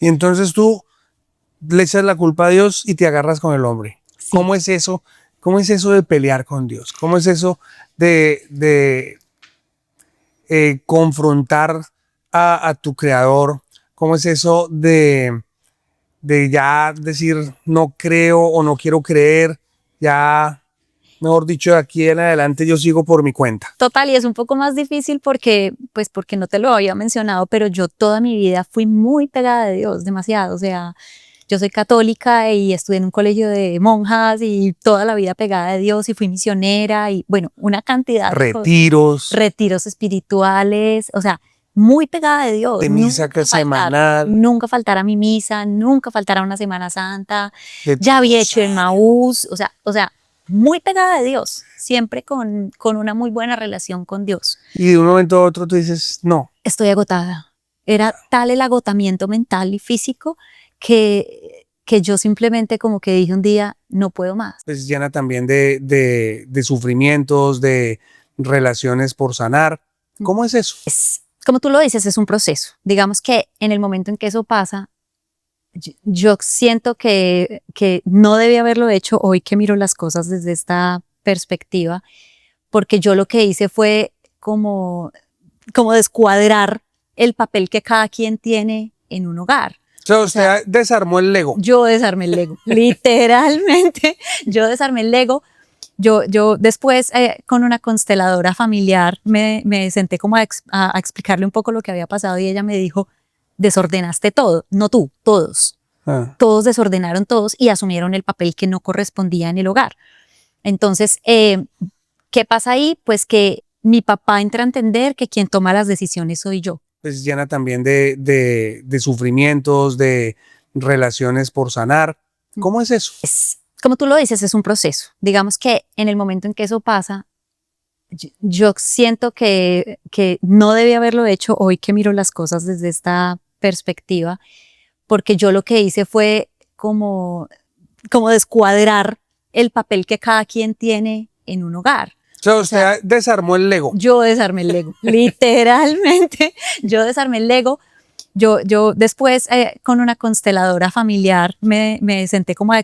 Y entonces tú le echas la culpa a Dios y te agarras con el hombre. Sí. ¿Cómo es eso? ¿Cómo es eso de pelear con Dios? ¿Cómo es eso de confrontar a tu creador? ¿Cómo es eso de ya decir no creo o no quiero creer? Ya, mejor dicho, de aquí en adelante yo sigo por mi cuenta. Total, y es un poco más difícil porque no te lo había mencionado, pero yo toda mi vida fui muy pegada de Dios, demasiado. O sea, yo soy católica y estudié en un colegio de monjas y toda la vida pegada de Dios y fui misionera y bueno, una cantidad de Retiros, retiros espirituales, o sea, muy pegada de Dios. de misa semanal. Nunca faltar a mi misa, nunca faltar a una Semana Santa. de Ya había hecho el Maús, o sea, muy pegada de Dios, siempre con una muy buena relación con Dios. Y de un momento a otro tú dices, no. Estoy agotada. Era tal el agotamiento mental y físico que yo simplemente como que dije un día, no puedo más. Pues llena también de sufrimientos, de relaciones por sanar. ¿Cómo es eso? Como tú lo dices, es un proceso. Digamos que en el momento en que eso pasa, yo siento que no debí haberlo hecho hoy que miro las cosas desde esta perspectiva, porque yo lo que hice fue como descuadrar el papel que cada quien tiene en un hogar. O sea, desarmó el Lego. Yo desarmé el Lego, literalmente, yo desarmé el Lego. Yo después con una consteladora familiar me senté como a explicarle un poco lo que había pasado y ella me dijo, desordenaste todo, no tú, todos. Todos desordenaron todos y asumieron el papel que no correspondía en el hogar. Entonces, ¿qué pasa ahí? Pues que mi papá entra a entender que quien toma las decisiones soy yo. Pues llena también de sufrimientos, de relaciones por sanar. ¿Cómo es eso? Como tú lo dices, es un proceso. Digamos que en el momento en que eso pasa, yo siento que no debí haberlo hecho hoy que miro las cosas desde esta perspectiva, porque yo lo que hice fue como descuadrar el papel que cada quien tiene en un hogar. O sea, desarmó el Lego. Yo desarmé el Lego, literalmente, yo desarmé el Lego. Yo después con una consteladora familiar me senté como a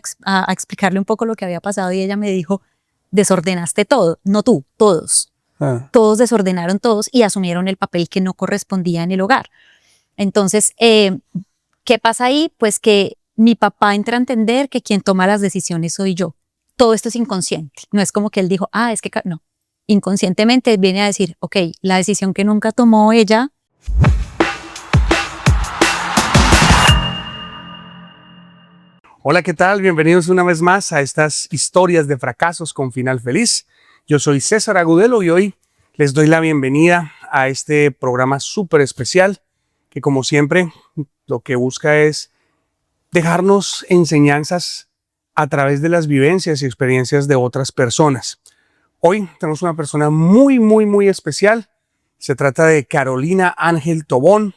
explicarle un poco lo que había pasado y ella me dijo, desordenaste todo, no tú, todos. Todos desordenaron todos y asumieron el papel que no correspondía en el hogar. Entonces, ¿qué pasa ahí? Pues que mi papá entra a entender que quien toma las decisiones soy yo. Todo esto es inconsciente. No es como que él dijo, es que no. Inconscientemente viene a decir, ok, la decisión que nunca tomó ella. Hola, ¿qué tal? Bienvenidos una vez más a estas historias de fracasos con final feliz. Yo soy César Agudelo y hoy les doy la bienvenida a este programa súper especial que, como siempre, lo que busca es dejarnos enseñanzas a través de las vivencias y experiencias de otras personas. Hoy tenemos una persona muy especial. Se trata de Carolina Ángel Tobón,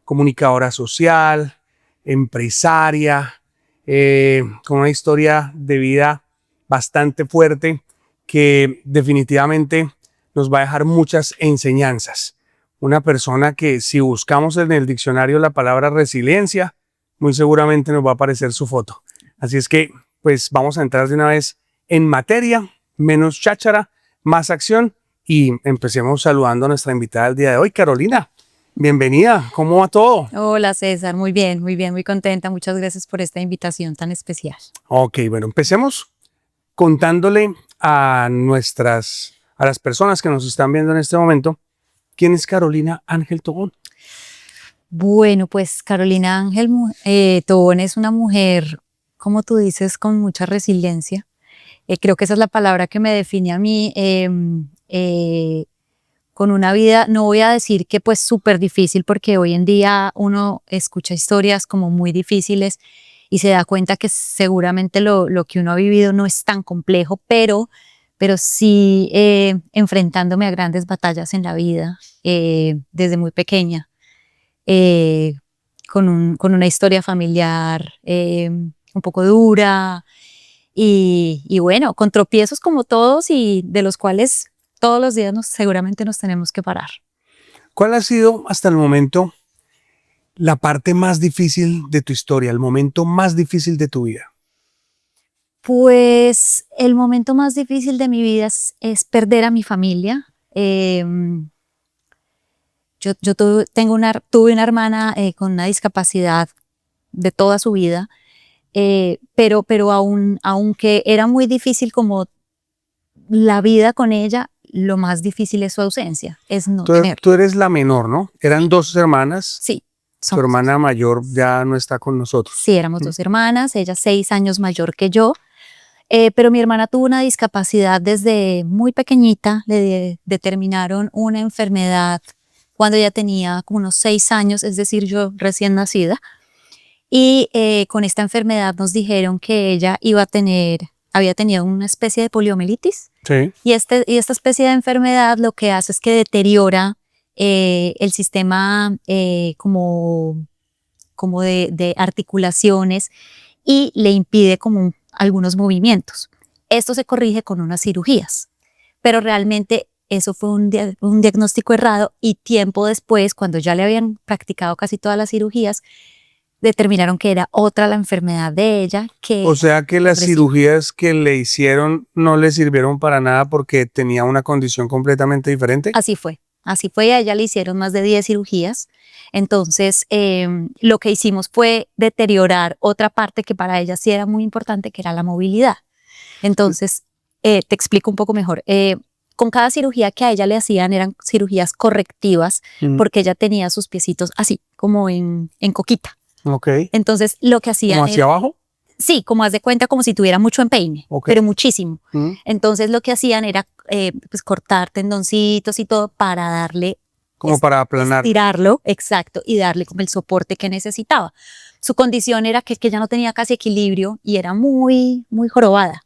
comunicadora social, empresaria, con una historia de vida bastante fuerte que definitivamente nos va a dejar muchas enseñanzas. Una persona que, si buscamos en el diccionario la palabra resiliencia, muy seguramente nos va a aparecer su foto. Así es que, pues vamos a entrar de una vez en materia, menos cháchara, más acción, y empecemos saludando a nuestra invitada del día de hoy, Carolina. Bienvenida, ¿cómo va todo? Hola César, muy bien, muy contenta. Muchas gracias por esta invitación tan especial. Ok, bueno, empecemos contándole a las personas que nos están viendo en este momento, ¿quién es Carolina Ángel Tobón? Bueno, pues Carolina Ángel Tobón es una mujer, como tú dices, con mucha resiliencia. Creo que esa es la palabra que me define a mí. Con una vida, no voy a decir que pues súper difícil, porque hoy en día uno escucha historias como muy difíciles y se da cuenta que seguramente lo que uno ha vivido no es tan complejo, pero sí enfrentándome a grandes batallas en la vida desde muy pequeña, con una historia familiar un poco dura y bueno, con tropiezos como todos y de los cuales todos los días seguramente nos tenemos que parar. ¿Cuál ha sido hasta el momento La parte más difícil de tu historia, el momento más difícil de tu vida. Pues el momento más difícil de mi vida es perder a mi familia. Yo tuve una hermana con una discapacidad de toda su vida, pero aunque era muy difícil como la vida con ella, lo más difícil es su ausencia, es no tenerla. Tú eres la menor, ¿no? Eran dos hermanas. Sí, Tu hermana mayor ya no está con nosotros. Sí, éramos dos hermanas, ella 6 años mayor que yo, pero mi hermana tuvo una discapacidad desde muy pequeñita, le determinaron una enfermedad cuando ella tenía como unos 6 años, es decir, yo recién nacida, y con esta enfermedad nos dijeron que ella había tenido una especie de poliomielitis. Sí. Y esta especie de enfermedad lo que hace es que deteriora el sistema como de articulaciones y le impide como algunos movimientos. Esto se corrige con unas cirugías, pero realmente eso fue un diagnóstico errado y tiempo después, cuando ya le habían practicado casi todas las cirugías, determinaron que era otra la enfermedad de ella. O sea que las cirugías que le hicieron no le sirvieron para nada porque tenía una condición completamente diferente. Así fue, a ella le hicieron más de 10 cirugías. Entonces, lo que hicimos fue deteriorar otra parte que para ella sí era muy importante, que era la movilidad. Entonces, te explico un poco mejor. Con cada cirugía que a ella le hacían eran cirugías correctivas, porque ella tenía sus piecitos así, como en coquita. Okay. Entonces, lo que hacían ¿Como hacia abajo? Sí, como haz de cuenta, como si tuviera mucho empeine, pero muchísimo. Entonces, lo que hacían era pues cortar tendoncitos y todo para darle, como para aplanar, estirarlo, exacto, y darle como el soporte que necesitaba. Su condición era que ella no tenía casi equilibrio y era muy, muy jorobada.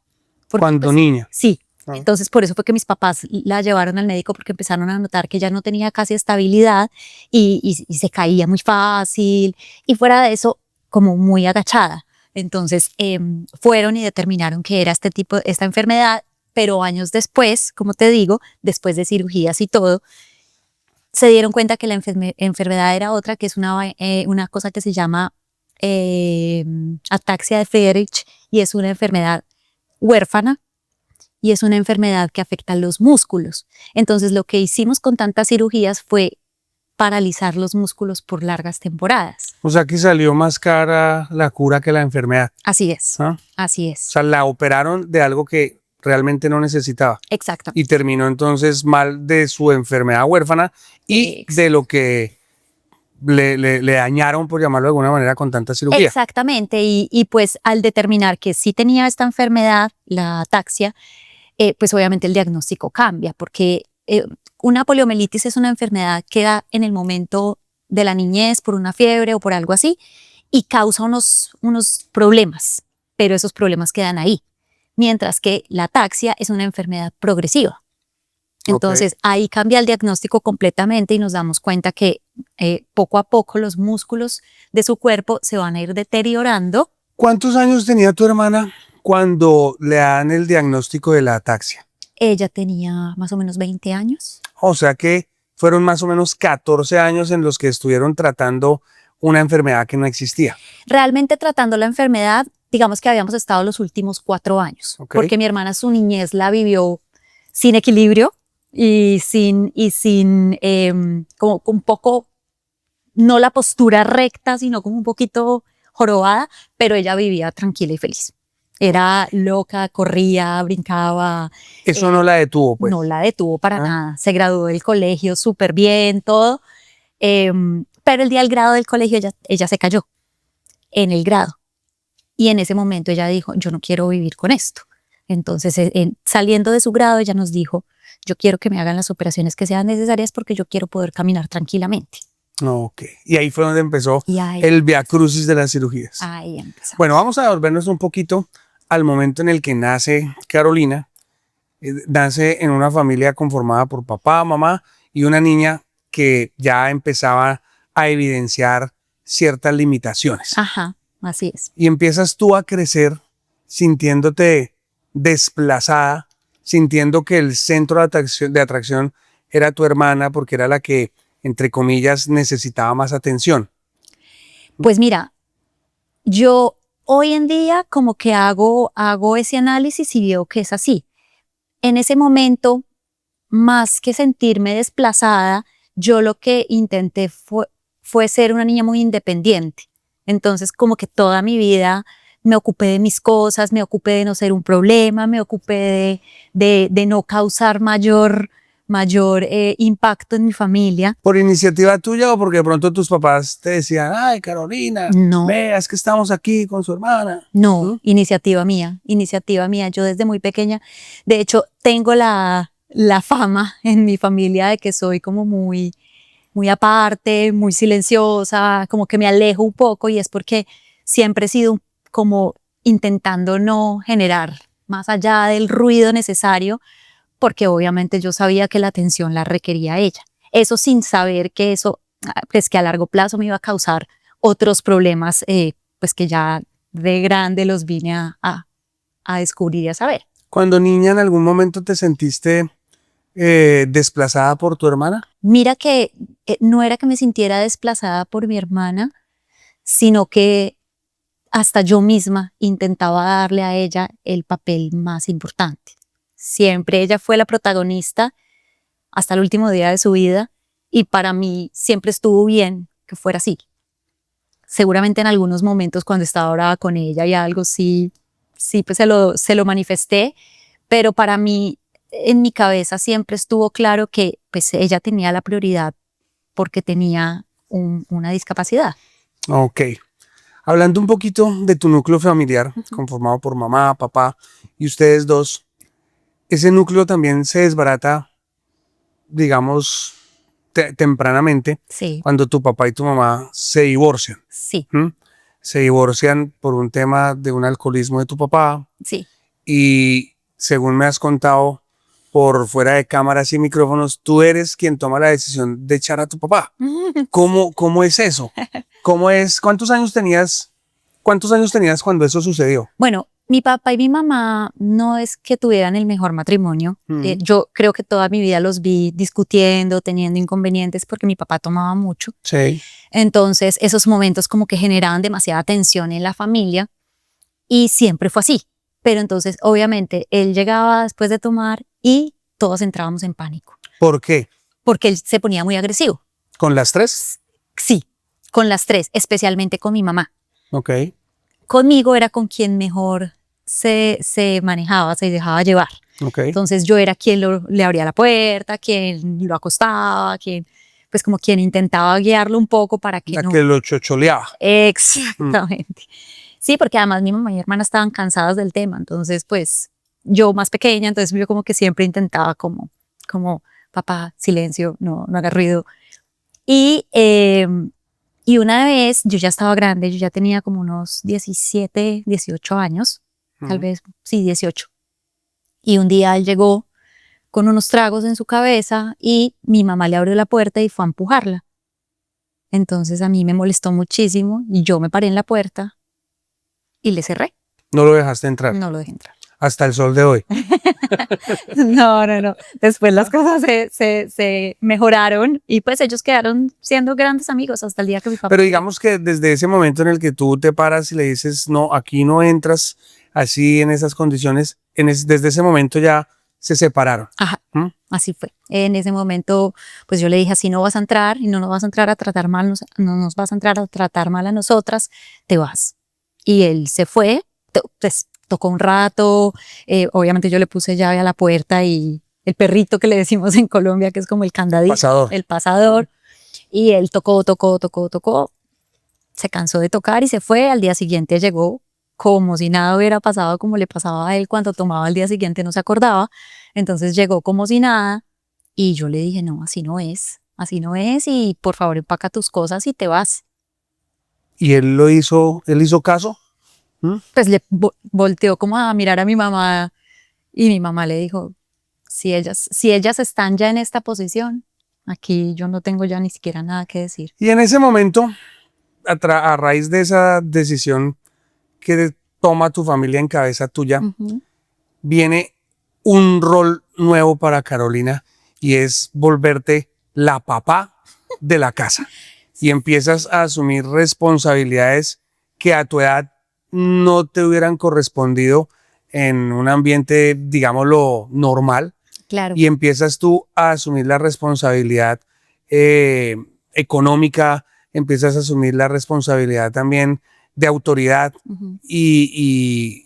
Porque, cuando niña. Sí. Entonces, por eso fue que mis papás la llevaron al médico, porque empezaron a notar que ella no tenía casi estabilidad y se caía muy fácil. Y fuera de eso, como muy agachada. Entonces, fueron y determinaron que era esta enfermedad, pero años después, como te digo, después de cirugías y todo, se dieron cuenta que la enfermedad era otra, que es una cosa que se llama ataxia de Friedreich, y es una enfermedad huérfana. Y es una enfermedad que afecta a los músculos. Entonces, lo que hicimos con tantas cirugías fue paralizar los músculos por largas temporadas. O sea que salió más cara la cura que la enfermedad. Así es, así es. O sea, la operaron de algo que realmente no necesitaba. Exacto. Y terminó entonces mal de su enfermedad huérfana y de lo que le dañaron, por llamarlo de alguna manera, con tanta cirugía. Exactamente. Y pues al determinar que sí tenía esta enfermedad, la ataxia, pues obviamente el diagnóstico cambia, porque una poliomielitis es una enfermedad que da en el momento de la niñez por una fiebre o por algo así y causa unos problemas, pero esos problemas quedan ahí. Mientras que la ataxia es una enfermedad progresiva. Entonces ahí cambia el diagnóstico completamente y nos damos cuenta que poco a poco los músculos de su cuerpo se van a ir deteriorando. ¿Cuántos años tenía tu hermana cuando le dan el diagnóstico de la ataxia? Ella tenía más o menos 20 años. O sea que fueron más o menos 14 años en los que estuvieron tratando una enfermedad que no existía. Realmente tratando la enfermedad, digamos que habíamos estado los últimos 4 años, porque mi hermana su niñez la vivió sin equilibrio y sin como un poco, no la postura recta, sino como un poquito jorobada, pero ella vivía tranquila y feliz. Era loca, corría, brincaba. Eso no la detuvo, pues. No la detuvo para nada. Se graduó del colegio súper bien, todo. Pero el día del grado del colegio ella se cayó en el grado. Y en ese momento ella dijo, yo no quiero vivir con esto. Entonces, saliendo de su grado, ella nos dijo, yo quiero que me hagan las operaciones que sean necesarias porque yo quiero poder caminar tranquilamente. Ok. Y ahí fue donde empezó el viacrucis de las cirugías. Ahí empezó. Bueno, vamos a devolvernos un poquito al momento en el que nace Carolina. Nace en una familia conformada por papá, mamá y una niña que ya empezaba a evidenciar ciertas limitaciones. Ajá, así es. Y empiezas tú a crecer sintiéndote desplazada, sintiendo que el centro de atracción era tu hermana porque era la que, entre comillas, necesitaba más atención. Pues mira, yo hoy en día como que hago ese análisis y veo que es así. En ese momento, más que sentirme desplazada, yo lo que intenté fue ser una niña muy independiente. Entonces, como que toda mi vida me ocupé de mis cosas, me ocupé de no ser un problema, me ocupé de no causar mayor impacto en mi familia. ¿Por iniciativa tuya o porque de pronto tus papás te decían, ay, Carolina, No. veas que estamos aquí con su hermana? No, iniciativa mía. Yo desde muy pequeña, de hecho, tengo la fama en mi familia de que soy como muy aparte, muy silenciosa, como que me alejo un poco, y es porque siempre he sido como intentando no generar más allá del ruido necesario, porque obviamente yo sabía que la atención la requería ella. Eso sin saber que eso, pues que a largo plazo me iba a causar otros problemas, pues que ya de grande los vine a descubrir y a saber. Cuando niña, ¿en algún momento te sentiste desplazada por tu hermana? Mira que no era que me sintiera desplazada por mi hermana, sino que hasta yo misma intentaba darle a ella el papel más importante. Siempre ella fue la protagonista hasta el último día de su vida, y para mí siempre estuvo bien que fuera así. Seguramente en algunos momentos cuando estaba brava con ella y algo, sí pues se lo manifesté, pero para mí, en mi cabeza siempre estuvo claro que pues ella tenía la prioridad porque tenía una discapacidad. Ok. Hablando un poquito de tu núcleo familiar, conformado por mamá, papá y ustedes dos, ese núcleo también se desbarata, digamos, tempranamente, Sí, cuando tu papá y tu mamá se divorcian. sí, ¿Mm? Se divorcian por un tema de un alcoholismo de tu papá sí. y, según me has contado por fuera de cámaras y micrófonos, tú eres quien toma la decisión de echar a tu papá. ¿Cómo es eso? ¿Cómo es? ¿Cuántos años tenías cuando eso sucedió? Bueno, mi papá y mi mamá no es que tuvieran el mejor matrimonio. Yo creo que toda mi vida los vi discutiendo, teniendo inconvenientes, porque mi papá tomaba mucho. Sí. Entonces, esos momentos como que generaban demasiada tensión en la familia, y siempre fue así. Pero entonces, obviamente, él llegaba después de tomar y todos entrábamos en pánico, ¿Por qué? porque él se ponía muy agresivo. ¿Con las tres? Sí, con las tres, especialmente con mi mamá. Ok. Conmigo era con quien mejor se manejaba, se dejaba llevar. Ok. Entonces yo era quien le abría la puerta, quien lo acostaba, pues como quien intentaba guiarlo un poco para que La no. que lo chocholeaba. Exactamente. Sí, porque además mi mamá y mi hermana estaban cansadas del tema, entonces pues yo más pequeña, entonces yo como que siempre intentaba como papá, silencio, no haga ruido. Y una vez yo ya estaba grande, yo ya tenía como unos 17, 18 años, tal vez, sí, 18. Y un día él llegó con unos tragos en su cabeza y mi mamá le abrió la puerta y fue a empujarla. Entonces a mí me molestó muchísimo y yo me paré en la puerta y le cerré. No lo dejaste entrar. No lo dejé entrar. Hasta el sol de hoy. No. Después las cosas se mejoraron y pues ellos quedaron siendo grandes amigos hasta el día que mi papá. Pero digamos que desde ese momento en el que tú te paras y le dices, no, aquí no entras así en esas condiciones, desde ese momento ya se separaron. Ajá, así fue. En ese momento, pues yo le dije, así no vas a entrar y no nos vas a entrar a tratar mal, no nos vas a entrar a tratar mal a nosotras, te vas. Y él se fue, pues tocó un rato, obviamente yo le puse llave a la puerta y el perrito que le decimos en Colombia, que es como el candadito, el pasador, y él tocó, se cansó de tocar y se fue. Al día siguiente llegó como si nada hubiera pasado, como le pasaba a él cuando tomaba al día siguiente, no se acordaba. Entonces llegó como si nada y yo le dije, no, así no es y por favor empaca tus cosas y te vas. ¿Y él hizo caso? Pues le volteó como a mirar a mi mamá y mi mamá le dijo, si ellas están ya en esta posición, aquí yo no tengo ya ni siquiera nada que decir. Y en ese momento, a raíz de esa decisión que toma tu familia en cabeza tuya, viene un rol nuevo para Carolina y es volverte la papá de la casa. y empiezas a asumir responsabilidades que a tu edad no te hubieran correspondido en un ambiente, digámoslo, normal, Claro. y empiezas tú a asumir la responsabilidad económica, empiezas a asumir la responsabilidad también de autoridad Ujú. y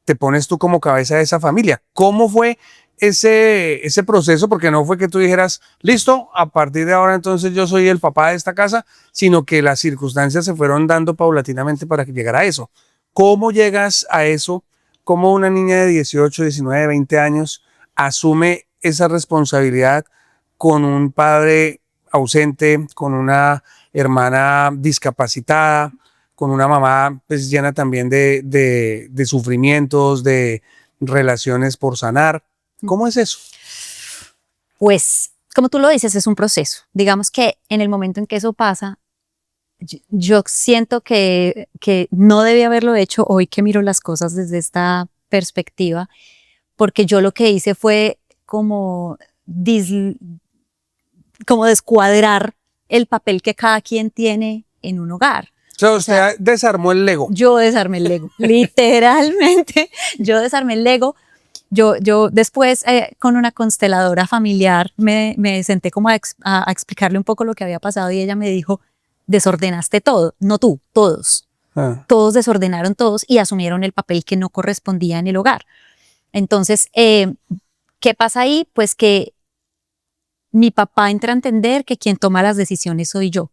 te pones tú como cabeza de esa familia. ¿Cómo fue ese proceso? Porque no fue que tú dijeras, listo, a partir de ahora entonces yo soy el papá de esta casa, sino que las circunstancias se fueron dando paulatinamente para que llegara a eso. ¿Cómo llegas a eso? ¿Cómo una niña de 18, 19, 20 años asume esa responsabilidad con un padre ausente, con una hermana discapacitada, con una mamá pues llena también de sufrimientos, de relaciones por sanar? ¿Cómo es eso? Pues, como tú lo dices, es un proceso. Digamos que en el momento en que eso pasa, yo siento que no debí haberlo hecho hoy que miro las cosas desde esta perspectiva, porque yo lo que hice fue como, como descuadrar el papel que cada quien tiene en un hogar. O sea, usted desarmó el Lego. Yo desarmé el Lego, literalmente, yo desarmé el Lego. Yo después con una consteladora familiar me senté como a explicarle un poco lo que había pasado y ella me dijo, desordenaste todo, no tú, todos. Todos desordenaron todos y asumieron el papel que no correspondía en el hogar. Entonces, ¿qué pasa ahí? Pues que mi papá entra a entender que quien toma las decisiones soy yo.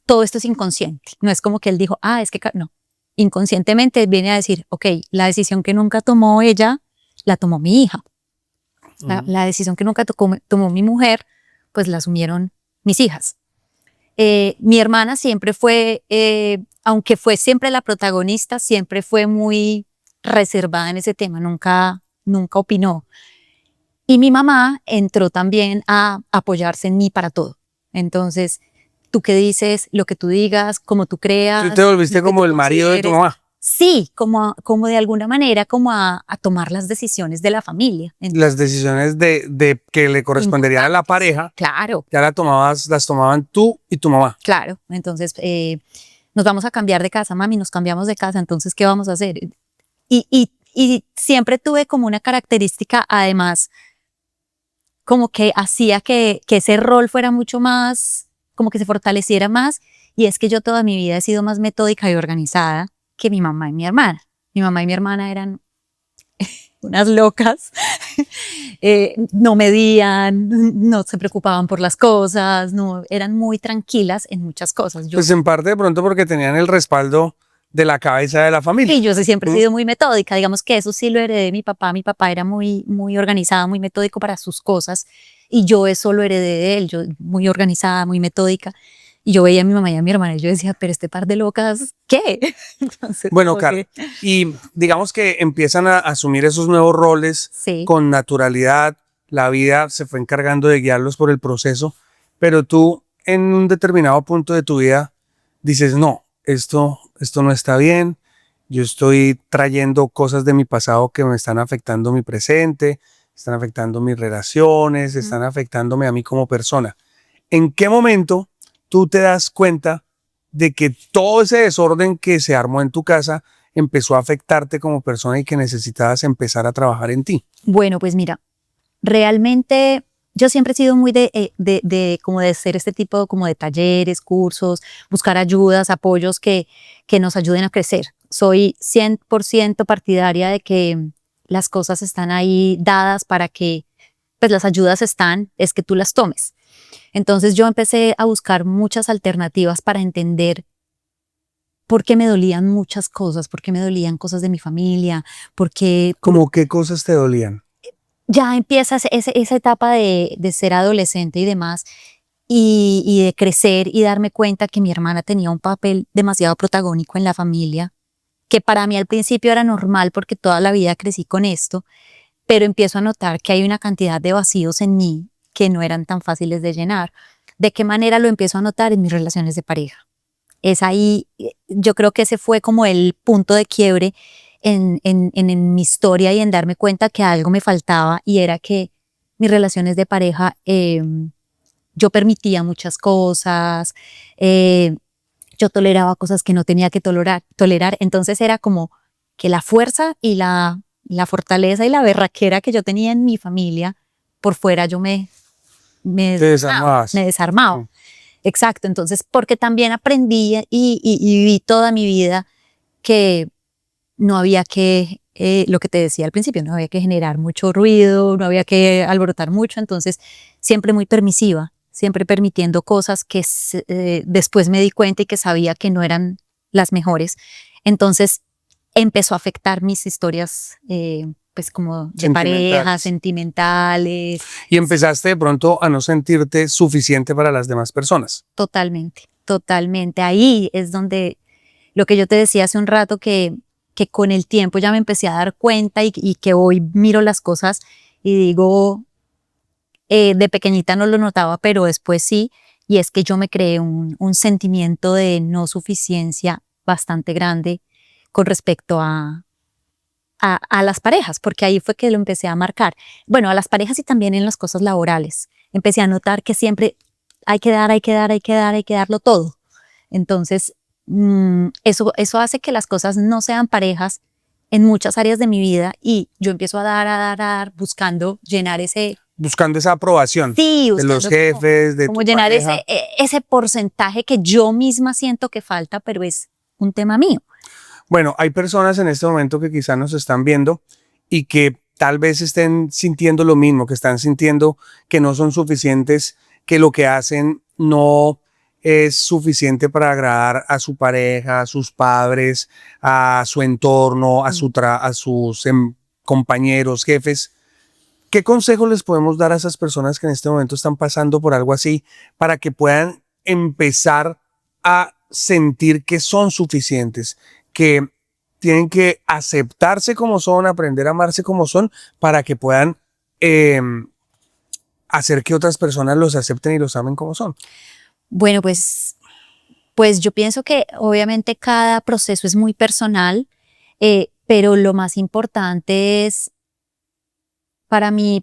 Todo esto es inconsciente, no es como que él dijo, es que no. Inconscientemente viene a decir, ok, la decisión que nunca tomó ella, la tomó mi hija. La decisión que nunca tomó mi mujer, pues la asumieron mis hijas. Mi hermana siempre fue, aunque fue siempre la protagonista, siempre fue muy reservada en ese tema, nunca opinó. Y mi mamá entró también a apoyarse en mí para todo. Entonces, tú qué dices, lo que tú digas, como tú creas. Tú te volviste como el marido de tu mamá. Sí, como de alguna manera, como a tomar las decisiones de la familia. Entonces, las decisiones de que le corresponderían a la pareja. Claro. Ya las tomaban tú y tu mamá. Claro. Entonces, nos vamos a cambiar de casa, mami, nos cambiamos de casa, entonces, ¿qué vamos a hacer? Y siempre tuve como una característica, además, como que hacía que ese rol fuera mucho más, como que se fortaleciera más, y es que yo toda mi vida he sido más metódica y organizada que mi mamá y mi hermana. Mi mamá y mi hermana eran unas locas, no medían, no se preocupaban por las cosas, no, eran muy tranquilas en muchas cosas. Pues en parte de pronto porque tenían el respaldo de la cabeza de la familia. Sí, yo siempre he sido muy metódica, digamos que eso sí lo heredé de mi papá era muy organizado, muy metódico para sus cosas, y yo eso lo heredé de él, yo muy organizada, muy metódica, y yo veía a mi mamá y a mi hermana y yo decía, pero este par de locas, ¿qué? Entonces, bueno, Caro, y digamos que empiezan a asumir esos nuevos roles con naturalidad, la vida se fue encargando de guiarlos por el proceso, pero tú en un determinado punto de tu vida dices, no, esto no está bien, yo estoy trayendo cosas de mi pasado que me están afectando mi presente, están afectando mis relaciones, están afectándome a mí como persona. ¿En qué momento tú te das cuenta de que todo ese desorden que se armó en tu casa empezó a afectarte como persona y que necesitabas empezar a trabajar en ti? Bueno, pues mira, realmente yo siempre he sido muy como de hacer este tipo como de talleres, cursos, buscar ayudas, apoyos que nos ayuden a crecer. Soy 100% partidaria de que las cosas están ahí dadas para que, pues las ayudas están, es que tú las tomes. Entonces yo empecé a buscar muchas alternativas para entender por qué me dolían muchas cosas, por qué me dolían cosas de mi familia, ¿Cómo qué cosas te dolían? Ya empiezas esa etapa de ser adolescente y demás, y de crecer y darme cuenta que mi hermana tenía un papel demasiado protagónico en la familia, que para mí al principio era normal porque toda la vida crecí con esto, pero empiezo a notar que hay una cantidad de vacíos en mí que no eran tan fáciles de llenar. ¿De qué manera lo empiezo a notar? En mis relaciones de pareja. Es ahí, yo creo que ese fue como el punto de quiebre en mi historia y en darme cuenta que algo me faltaba, y era que mis relaciones de pareja yo permitía muchas cosas, yo toleraba cosas que no tenía que tolerar. Entonces era como que la fuerza y la fortaleza y la berraquera que yo tenía en mi familia, por fuera yo Te desarmabas. me desarmaba. Exacto, entonces porque también aprendí y viví toda mi vida que no había que, lo que te decía al principio, no había que generar mucho ruido, no había que alborotar mucho, entonces siempre muy permisiva, siempre permitiendo cosas que después me di cuenta y que sabía que no eran las mejores. Entonces empezó a afectar mis historias, pues como de pareja, sentimentales. Y empezaste de pronto a no sentirte suficiente para las demás personas. Totalmente, totalmente. Ahí es donde lo que yo te decía hace un rato, que con el tiempo ya me empecé a dar cuenta y que hoy miro las cosas y digo, de pequeñita no lo notaba, pero después sí, y es que yo me creé un sentimiento de no suficiencia bastante grande con respecto a las parejas, porque ahí fue que lo empecé a marcar. Bueno, a las parejas y también en las cosas laborales. Empecé a notar que siempre hay que dar, hay que dar, hay que dar, hay que darlo todo. Entonces, eso hace que las cosas no sean parejas en muchas áreas de mi vida y yo empiezo a dar, buscando llenar ese... Buscando esa aprobación Sí, de los jefes, de como tu llenar pareja. ese porcentaje que yo misma siento que falta, pero es un tema mío. Bueno, hay personas en este momento que quizás nos están viendo y que tal vez estén sintiendo lo mismo, que están sintiendo que no son suficientes, que lo que hacen no es suficiente para agradar a su pareja, a sus padres, a su entorno, a sus compañeros, jefes. ¿Qué consejo les podemos dar a esas personas que en este momento están pasando por algo así para que puedan empezar a sentir que son suficientes, que tienen que aceptarse como son, aprender a amarse como son, para que puedan hacer que otras personas los acepten y los amen como son? Bueno, pues yo pienso que obviamente cada proceso es muy personal, pero lo más importante es, para mí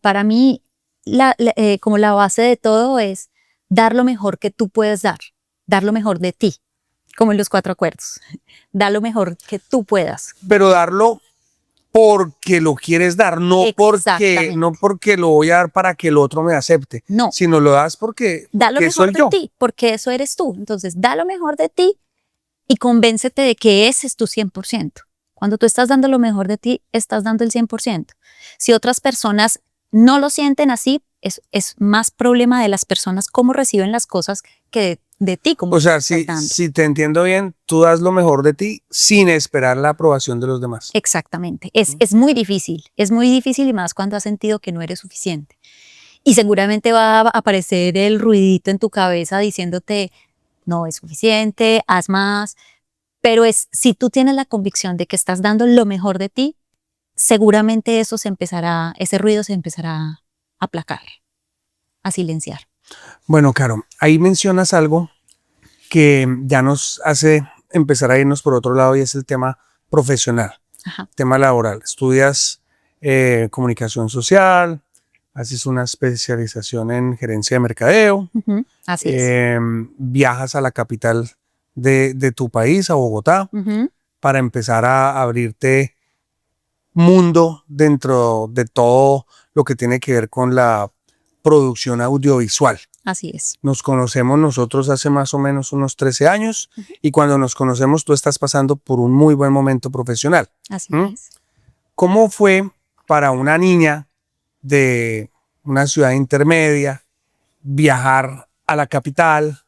como la base de todo es dar lo mejor que tú puedes dar lo mejor de ti, como en los 4 acuerdos, dar lo mejor que tú puedas. Pero darlo porque lo quieres dar, no porque lo voy a dar para que el otro me acepte, no, sino lo das porque da lo mejor de ti, porque eso eres tú. Entonces, da lo mejor de ti y convéncete de que ese es tu 100%. Cuando tú estás dando lo mejor de ti, estás dando el 100%. Si otras personas no lo sienten así, es más problema de las personas cómo reciben las cosas que de ti. O sea, si te entiendo bien, tú das lo mejor de ti sin esperar la aprobación de los demás. Exactamente. Es muy difícil y más cuando has sentido que no eres suficiente. Y seguramente va a aparecer el ruidito en tu cabeza diciéndote, no es suficiente, haz más. Pero si tú tienes la convicción de que estás dando lo mejor de ti, seguramente ese ruido se empezará a aplacar, a silenciar. Bueno, Caro, ahí mencionas algo que ya nos hace empezar a irnos por otro lado y es el tema profesional, tema laboral. Estudias comunicación social, haces una especialización en gerencia de mercadeo, Así es. Viajas a la capital de tu país, a Bogotá, para empezar a abrirte mundo dentro de todo lo que tiene que ver con la producción audiovisual. Así es. Nos conocemos nosotros hace más o menos unos 13 años y cuando nos conocemos tú estás pasando por un muy buen momento profesional. Así es. ¿Cómo fue para una niña de una ciudad intermedia viajar a la capital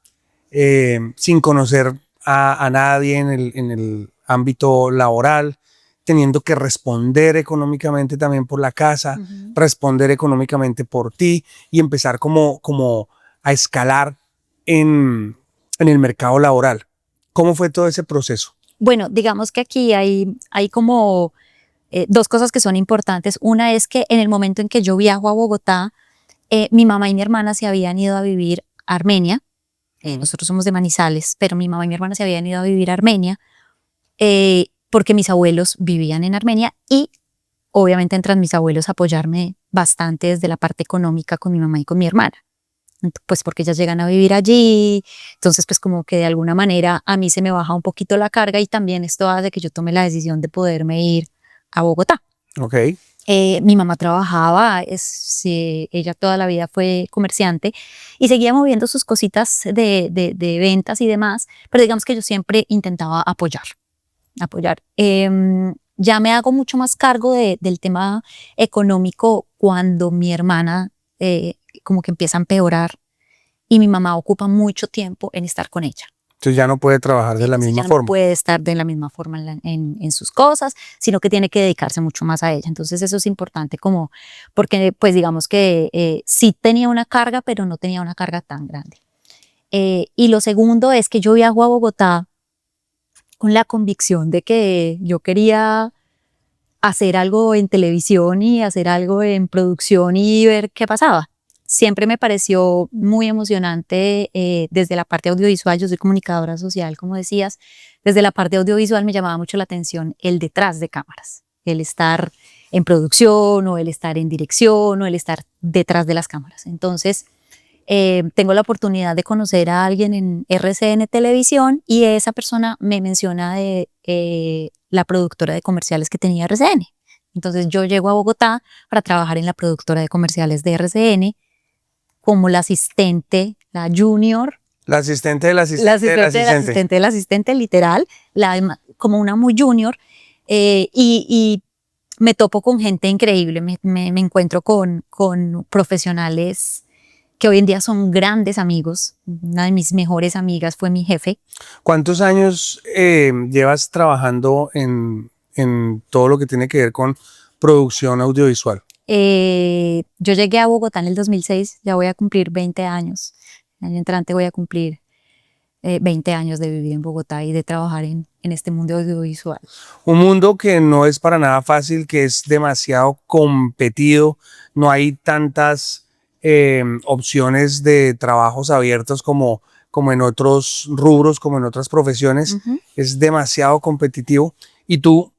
sin conocer a nadie en el ámbito laboral, teniendo que responder económicamente también por la casa, responder económicamente por ti y empezar como a escalar en el mercado laboral? ¿Cómo fue todo ese proceso? Bueno, digamos que aquí hay como 2 cosas que son importantes. Una es que en el momento en que yo viajo a Bogotá, mi mamá y mi hermana se habían ido a vivir a Armenia. Nosotros somos de Manizales, pero mi mamá y mi hermana se habían ido a vivir a Armenia porque mis abuelos vivían en Armenia y obviamente entran mis abuelos a apoyarme bastante desde la parte económica con mi mamá y con mi hermana. pues porque ellas llegan a vivir allí, entonces pues como que de alguna manera a mí se me baja un poquito la carga y también esto hace que yo tome la decisión de poderme ir a Bogotá. Ok. Mi mamá trabajaba, sí, ella toda la vida fue comerciante y seguía moviendo sus cositas de ventas y demás, pero digamos que yo siempre intentaba apoyar. Ya me hago mucho más cargo del tema económico cuando mi hermana como que empieza a empeorar y mi mamá ocupa mucho tiempo en estar con ella. Entonces ya no puede trabajar de la Entonces misma ya no forma. puede estar de la misma forma en sus cosas, sino que tiene que dedicarse mucho más a ella. Entonces eso es importante como, porque pues digamos que sí tenía una carga, pero no tenía una carga tan grande. Y lo segundo es que yo viajo a Bogotá con la convicción de que yo quería hacer algo en televisión y hacer algo en producción y ver qué pasaba. Siempre me pareció muy emocionante desde la parte audiovisual. Yo soy comunicadora social, como decías. Desde la parte audiovisual me llamaba mucho la atención el detrás de cámaras, el estar en producción o el estar en dirección o el estar detrás de las cámaras. Entonces, tengo la oportunidad de conocer a alguien en RCN Televisión y esa persona me menciona de la productora de comerciales que tenía RCN. Entonces yo llego a Bogotá para trabajar en la productora de comerciales de RCN como la asistente, la junior. La asistente del asistente del asistente. Del asistente, literal, como una muy junior. Y me topo con gente increíble, me encuentro con profesionales que hoy en día son grandes amigos. Una de mis mejores amigas fue mi jefe. ¿Cuántos años llevas trabajando en todo lo que tiene que ver con producción audiovisual? Yo llegué a Bogotá en el 2006, ya voy a cumplir 20 años. El año entrante voy a cumplir 20 años de vivir en Bogotá y de trabajar en este mundo audiovisual. Un mundo que no es para nada fácil, que es demasiado competido, no hay tantas opciones de trabajos abiertos como en otros rubros, como en otras profesiones. Es demasiado competitivo y tú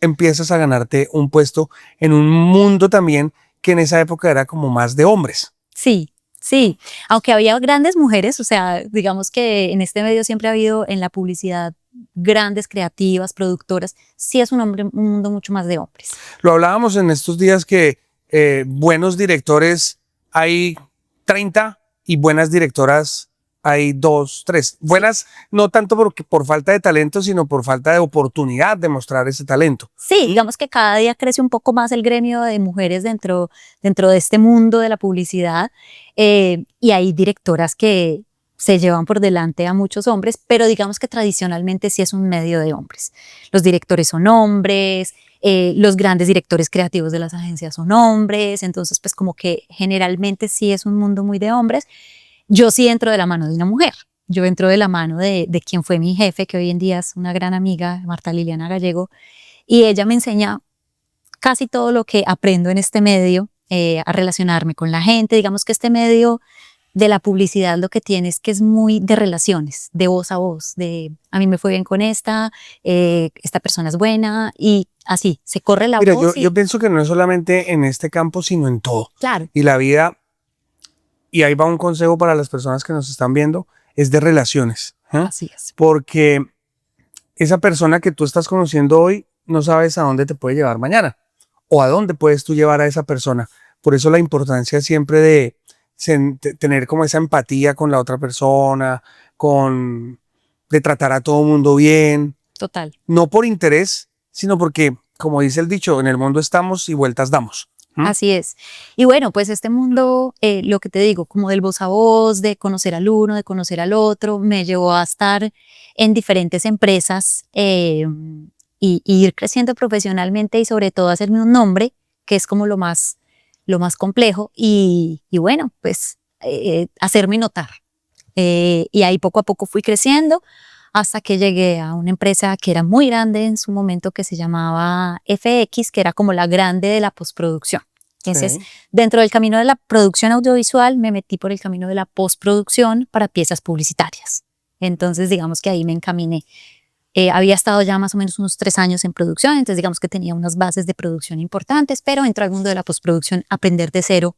empiezas a ganarte un puesto en un mundo también que en esa época era como más de hombres. Sí, sí, aunque había grandes mujeres, o sea, digamos que en este medio siempre ha habido en la publicidad grandes creativas, productoras, sí es un mundo mucho más de hombres. Lo hablábamos en estos días que buenos directores hay 30 y buenas directoras hay 2, 3. Buenas no tanto por falta de talento, sino por falta de oportunidad de mostrar ese talento. Sí, digamos que cada día crece un poco más el gremio de mujeres dentro de este mundo de la publicidad y hay directoras que se llevan por delante a muchos hombres, pero digamos que tradicionalmente sí es un medio de hombres. Los directores son hombres, los grandes directores creativos de las agencias son hombres, entonces pues como que generalmente sí es un mundo muy de hombres. Yo sí entro de la mano de una mujer, yo entro de la mano de quien fue mi jefe, que hoy en día es una gran amiga, Marta Liliana Gallego, y ella me enseña casi todo lo que aprendo en este medio, a relacionarme con la gente. Digamos que este medio de la publicidad lo que tiene es que es muy de relaciones, de voz a voz, de a mí me fue bien con esta persona es buena y así, se corre la Mira, voz. yo pienso que no es solamente en este campo, sino en todo. Claro. Y la vida, y ahí va un consejo para las personas que nos están viendo, es de relaciones. Así es. Porque esa persona que tú estás conociendo hoy, no sabes a dónde te puede llevar mañana o a dónde puedes tú llevar a esa persona. Por eso la importancia siempre de tener como esa empatía con la otra persona, de tratar a todo mundo bien. Total. No por interés, sino porque, como dice el dicho, en el mundo estamos y vueltas damos. Así es. Y bueno, pues este mundo, lo que te digo, como del voz a voz, de conocer al uno, de conocer al otro, me llevó a estar en diferentes empresas y ir creciendo profesionalmente y sobre todo hacerme un nombre, que es como lo más complejo y bueno, pues hacerme notar. Y ahí poco a poco fui creciendo hasta que llegué a una empresa que era muy grande en su momento, que se llamaba FX, que era como la grande de la postproducción. Entonces, dentro del camino de la producción audiovisual, me metí por el camino de la postproducción para piezas publicitarias. Entonces, digamos que ahí me encaminé. Había estado ya más o menos unos 3 años en producción, entonces digamos que tenía unas bases de producción importantes, pero entré al mundo de la postproducción a aprender de cero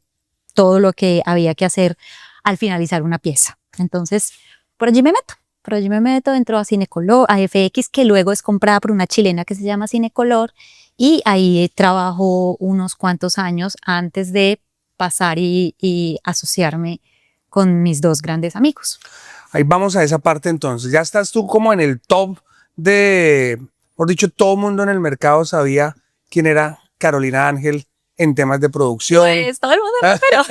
todo lo que había que hacer al finalizar una pieza. Entonces, por allí me meto. Por allí me meto, entro a Cinecolor, a FX, que luego es comprada por una chilena que se llama Cinecolor, y ahí trabajo unos cuantos años antes de pasar y asociarme con mis dos grandes amigos. Ahí vamos a esa parte entonces. Ya estás tú como en el top por dicho, todo el mundo en el mercado sabía quién era Carolina Ángel en temas de producción. Pues todo el mundo, pero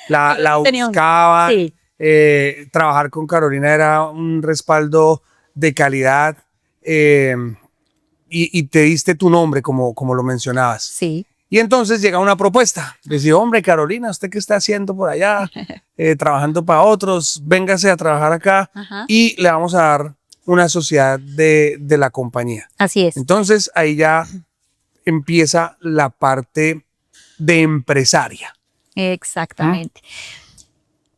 la tenía buscaba. sí. Trabajar con Carolina era un respaldo de calidad y te diste tu nombre como lo mencionabas. Sí. Y entonces llega una propuesta. Decía, hombre, Carolina, ¿usted qué está haciendo por allá? Trabajando para otros, véngase a trabajar acá. Ajá. Y le vamos a dar una sociedad de la compañía. Así es. Entonces ahí ya empieza la parte de empresaria. Exactamente.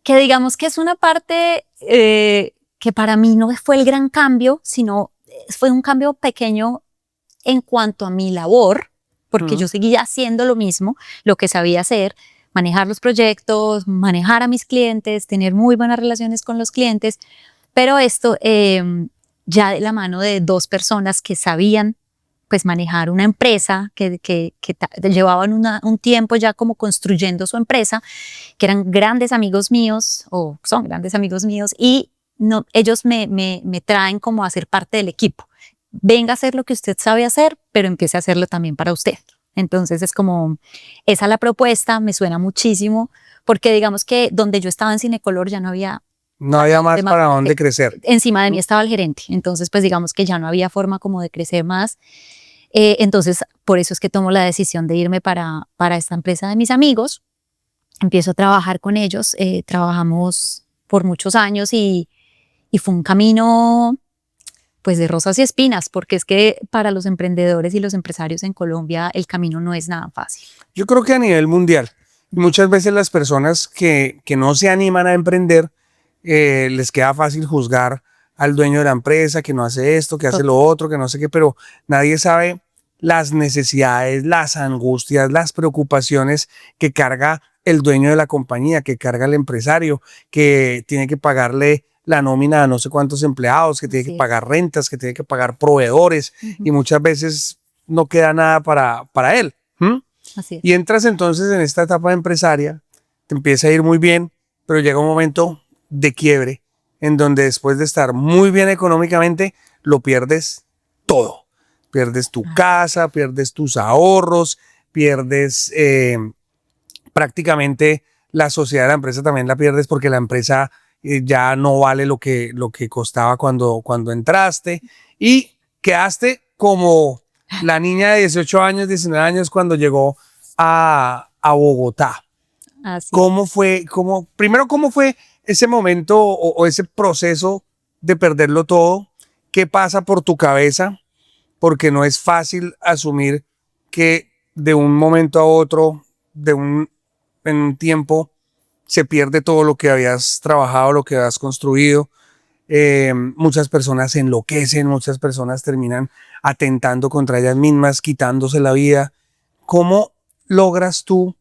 Que digamos que es una parte que para mí no fue el gran cambio, sino fue un cambio pequeño en cuanto a mi labor, porque yo seguía haciendo lo mismo, lo que sabía hacer, manejar los proyectos, manejar a mis clientes, tener muy buenas relaciones con los clientes, pero esto ya de la mano de dos personas que sabían pues manejar una empresa, que llevaban un tiempo ya como construyendo su empresa, que eran grandes amigos míos, o son grandes amigos míos, y no, ellos me traen como a ser parte del equipo. Venga a hacer lo que usted sabe hacer, pero empiece a hacerlo también para usted. Entonces es como, esa la propuesta, me suena muchísimo, porque digamos que donde yo estaba en Cinecolor ya no había... No había más para dónde crecer. Encima de mí estaba el gerente, entonces pues digamos que ya no había forma como de crecer más. Entonces por eso es que tomo la decisión de irme para esta empresa de mis amigos. Empiezo a trabajar con ellos, trabajamos por muchos años y fue un camino pues de rosas y espinas, porque es que para los emprendedores y los empresarios en Colombia el camino no es nada fácil. Yo creo que a nivel mundial, muchas veces las personas que no se animan a emprender, les queda fácil juzgar al dueño de la empresa, que no hace esto, que hace lo otro, que no sé qué, pero nadie sabe las necesidades, las angustias, las preocupaciones que carga el dueño de la compañía, que carga el empresario, que tiene que pagarle la nómina a no sé cuántos empleados, que tiene que pagar rentas, que tiene que pagar proveedores, y muchas veces no queda nada para él. Así es. Y entras entonces en esta etapa empresaria, te empieza a ir muy bien, pero llega un momento de quiebre en donde después de estar muy bien económicamente, lo pierdes todo. Pierdes tu casa, pierdes tus ahorros, pierdes prácticamente la sociedad de la empresa, también la pierdes porque la empresa ya no vale lo que costaba cuando entraste, y quedaste como la niña de 18 años, 19 años cuando llegó a Bogotá. Así. Primero, ¿cómo fue ese momento o ese proceso de perderlo todo? ¿Qué pasa por tu cabeza? Porque no es fácil asumir que de un momento a otro, en un tiempo, se pierde todo lo que habías trabajado, lo que habías construido. Muchas personas se enloquecen, muchas personas terminan atentando contra ellas mismas, quitándose la vida. ¿Cómo logras tú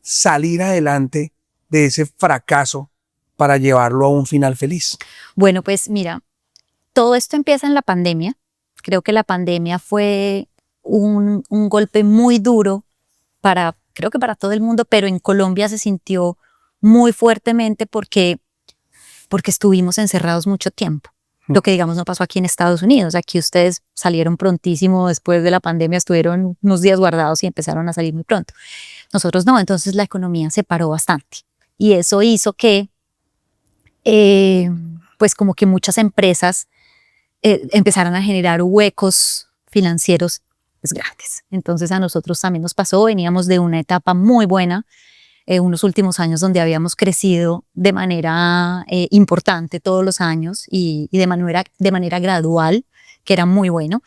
salir adelante de ese fracaso para llevarlo a un final feliz? Bueno, pues mira, todo esto empieza en la pandemia. Creo que la pandemia fue un golpe muy duro creo que para todo el mundo, pero en Colombia se sintió muy fuertemente porque estuvimos encerrados mucho tiempo. Lo que digamos no pasó aquí en Estados Unidos. Aquí ustedes salieron prontísimo después de la pandemia, estuvieron unos días guardados y empezaron a salir muy pronto. Nosotros no, entonces la economía se paró bastante. Y eso hizo que, pues como que muchas empresas empezaran a generar huecos financieros pues, grandes. Entonces a nosotros también nos pasó, veníamos de una etapa muy buena, unos últimos años donde habíamos crecido de manera importante todos los años y de manera gradual, que era muy bueno,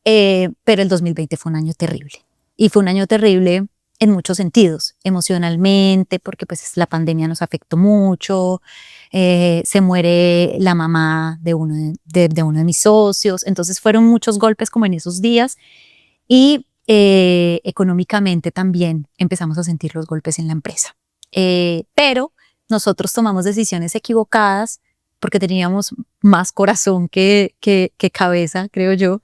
pero el 2020 fue un año terrible. Y fue un año terrible en muchos sentidos, emocionalmente, porque pues la pandemia nos afectó mucho, se muere la mamá de uno de mis socios, entonces fueron muchos golpes como en esos días, y económicamente también empezamos a sentir los golpes en la empresa. Pero nosotros tomamos decisiones equivocadas porque teníamos más corazón que cabeza, creo yo.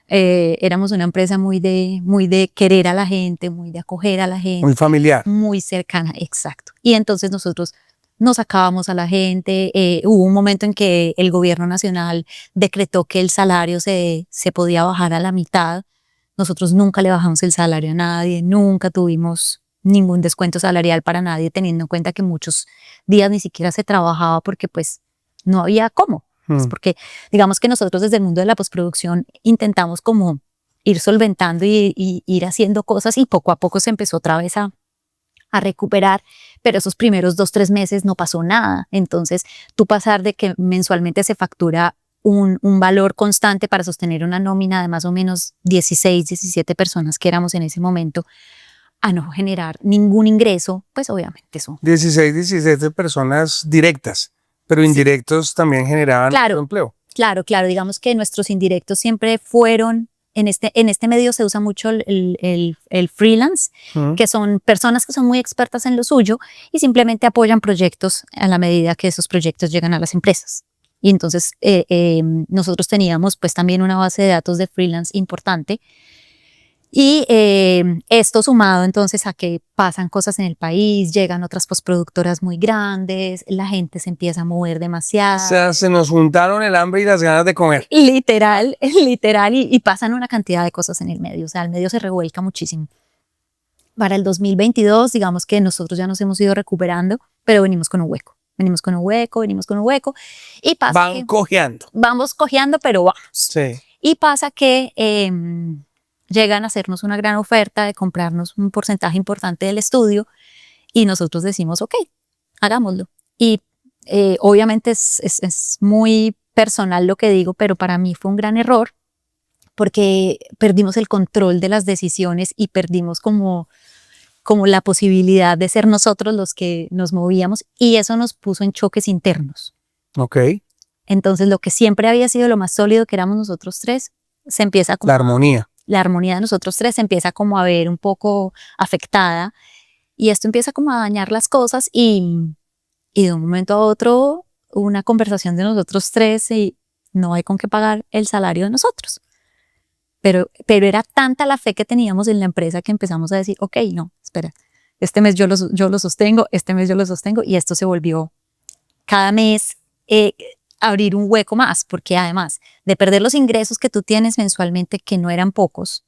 Éramos una empresa muy de querer a la gente, muy de acoger a la gente. Muy familiar. Muy cercana, exacto. Y entonces nosotros nos sacábamos a la gente. Hubo un momento en que el gobierno nacional decretó que el salario se podía bajar a la mitad. Nosotros nunca le bajamos el salario a nadie, nunca tuvimos ningún descuento salarial para nadie, teniendo en cuenta que muchos días ni siquiera se trabajaba porque pues no había cómo. Pues porque digamos que nosotros desde el mundo de la postproducción intentamos como ir solventando y ir haciendo cosas y poco a poco se empezó otra vez a recuperar, pero esos primeros 2, 3 meses no pasó nada. Entonces tú pasar de que mensualmente se factura un valor constante para sostener una nómina de más o menos 16, 17 personas que éramos en ese momento, a no generar ningún ingreso, pues obviamente eso. 16, 17 personas directas, pero indirectos también generaban empleo. Claro, digamos que nuestros indirectos siempre fueron, en este medio se usa mucho el freelance, que son personas que son muy expertas en lo suyo y simplemente apoyan proyectos a la medida que esos proyectos llegan a las empresas. Y entonces nosotros teníamos pues también una base de datos de freelance importante. Y esto sumado entonces a que pasan cosas en el país, llegan otras postproductoras muy grandes, la gente se empieza a mover demasiado. O sea, se nos juntaron el hambre y las ganas de comer. Literal, y pasan una cantidad de cosas en el medio, o sea, el medio se revuelca muchísimo. Para el 2022, digamos que nosotros ya nos hemos ido recuperando, pero venimos con un hueco. Y pasa cojeando. Vamos cojeando, pero vamos. Sí. Y pasa que llegan a hacernos una gran oferta de comprarnos un porcentaje importante del estudio y nosotros decimos, ok, hagámoslo. Y obviamente es muy personal lo que digo, pero para mí fue un gran error porque perdimos el control de las decisiones y perdimos como la posibilidad de ser nosotros los que nos movíamos y eso nos puso en choques internos. Ok. Entonces lo que siempre había sido lo más sólido que éramos nosotros tres, se empieza como... La armonía de nosotros tres se empieza como a ver un poco afectada y esto empieza como a dañar las cosas y de un momento a otro una conversación de nosotros tres y no hay con qué pagar el salario de nosotros. Pero era tanta la fe que teníamos en la empresa que empezamos a decir, ok, no, espera, este mes yo lo sostengo, este mes yo lo sostengo y esto se volvió cada mes abrir un hueco más, porque además de perder los ingresos que tú tienes mensualmente, que no eran pocos,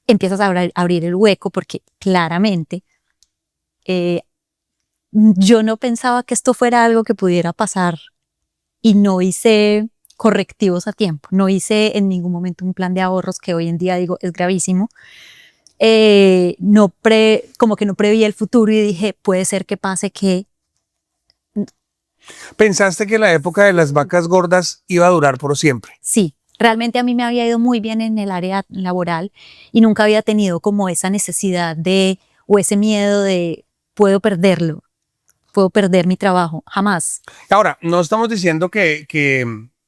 empiezas a abrir el hueco porque claramente yo no pensaba que esto fuera algo que pudiera pasar y no hice correctivos a tiempo, no hice en ningún momento un plan de ahorros que hoy en día digo es gravísimo. Como que no preví el futuro y dije puede ser que pase que... ¿Pensaste que la época de las vacas gordas iba a durar por siempre? Sí, realmente a mí me había ido muy bien en el área laboral y nunca había tenido como esa necesidad o ese miedo de puedo perderlo, puedo perder mi trabajo, jamás. Ahora, no estamos diciendo que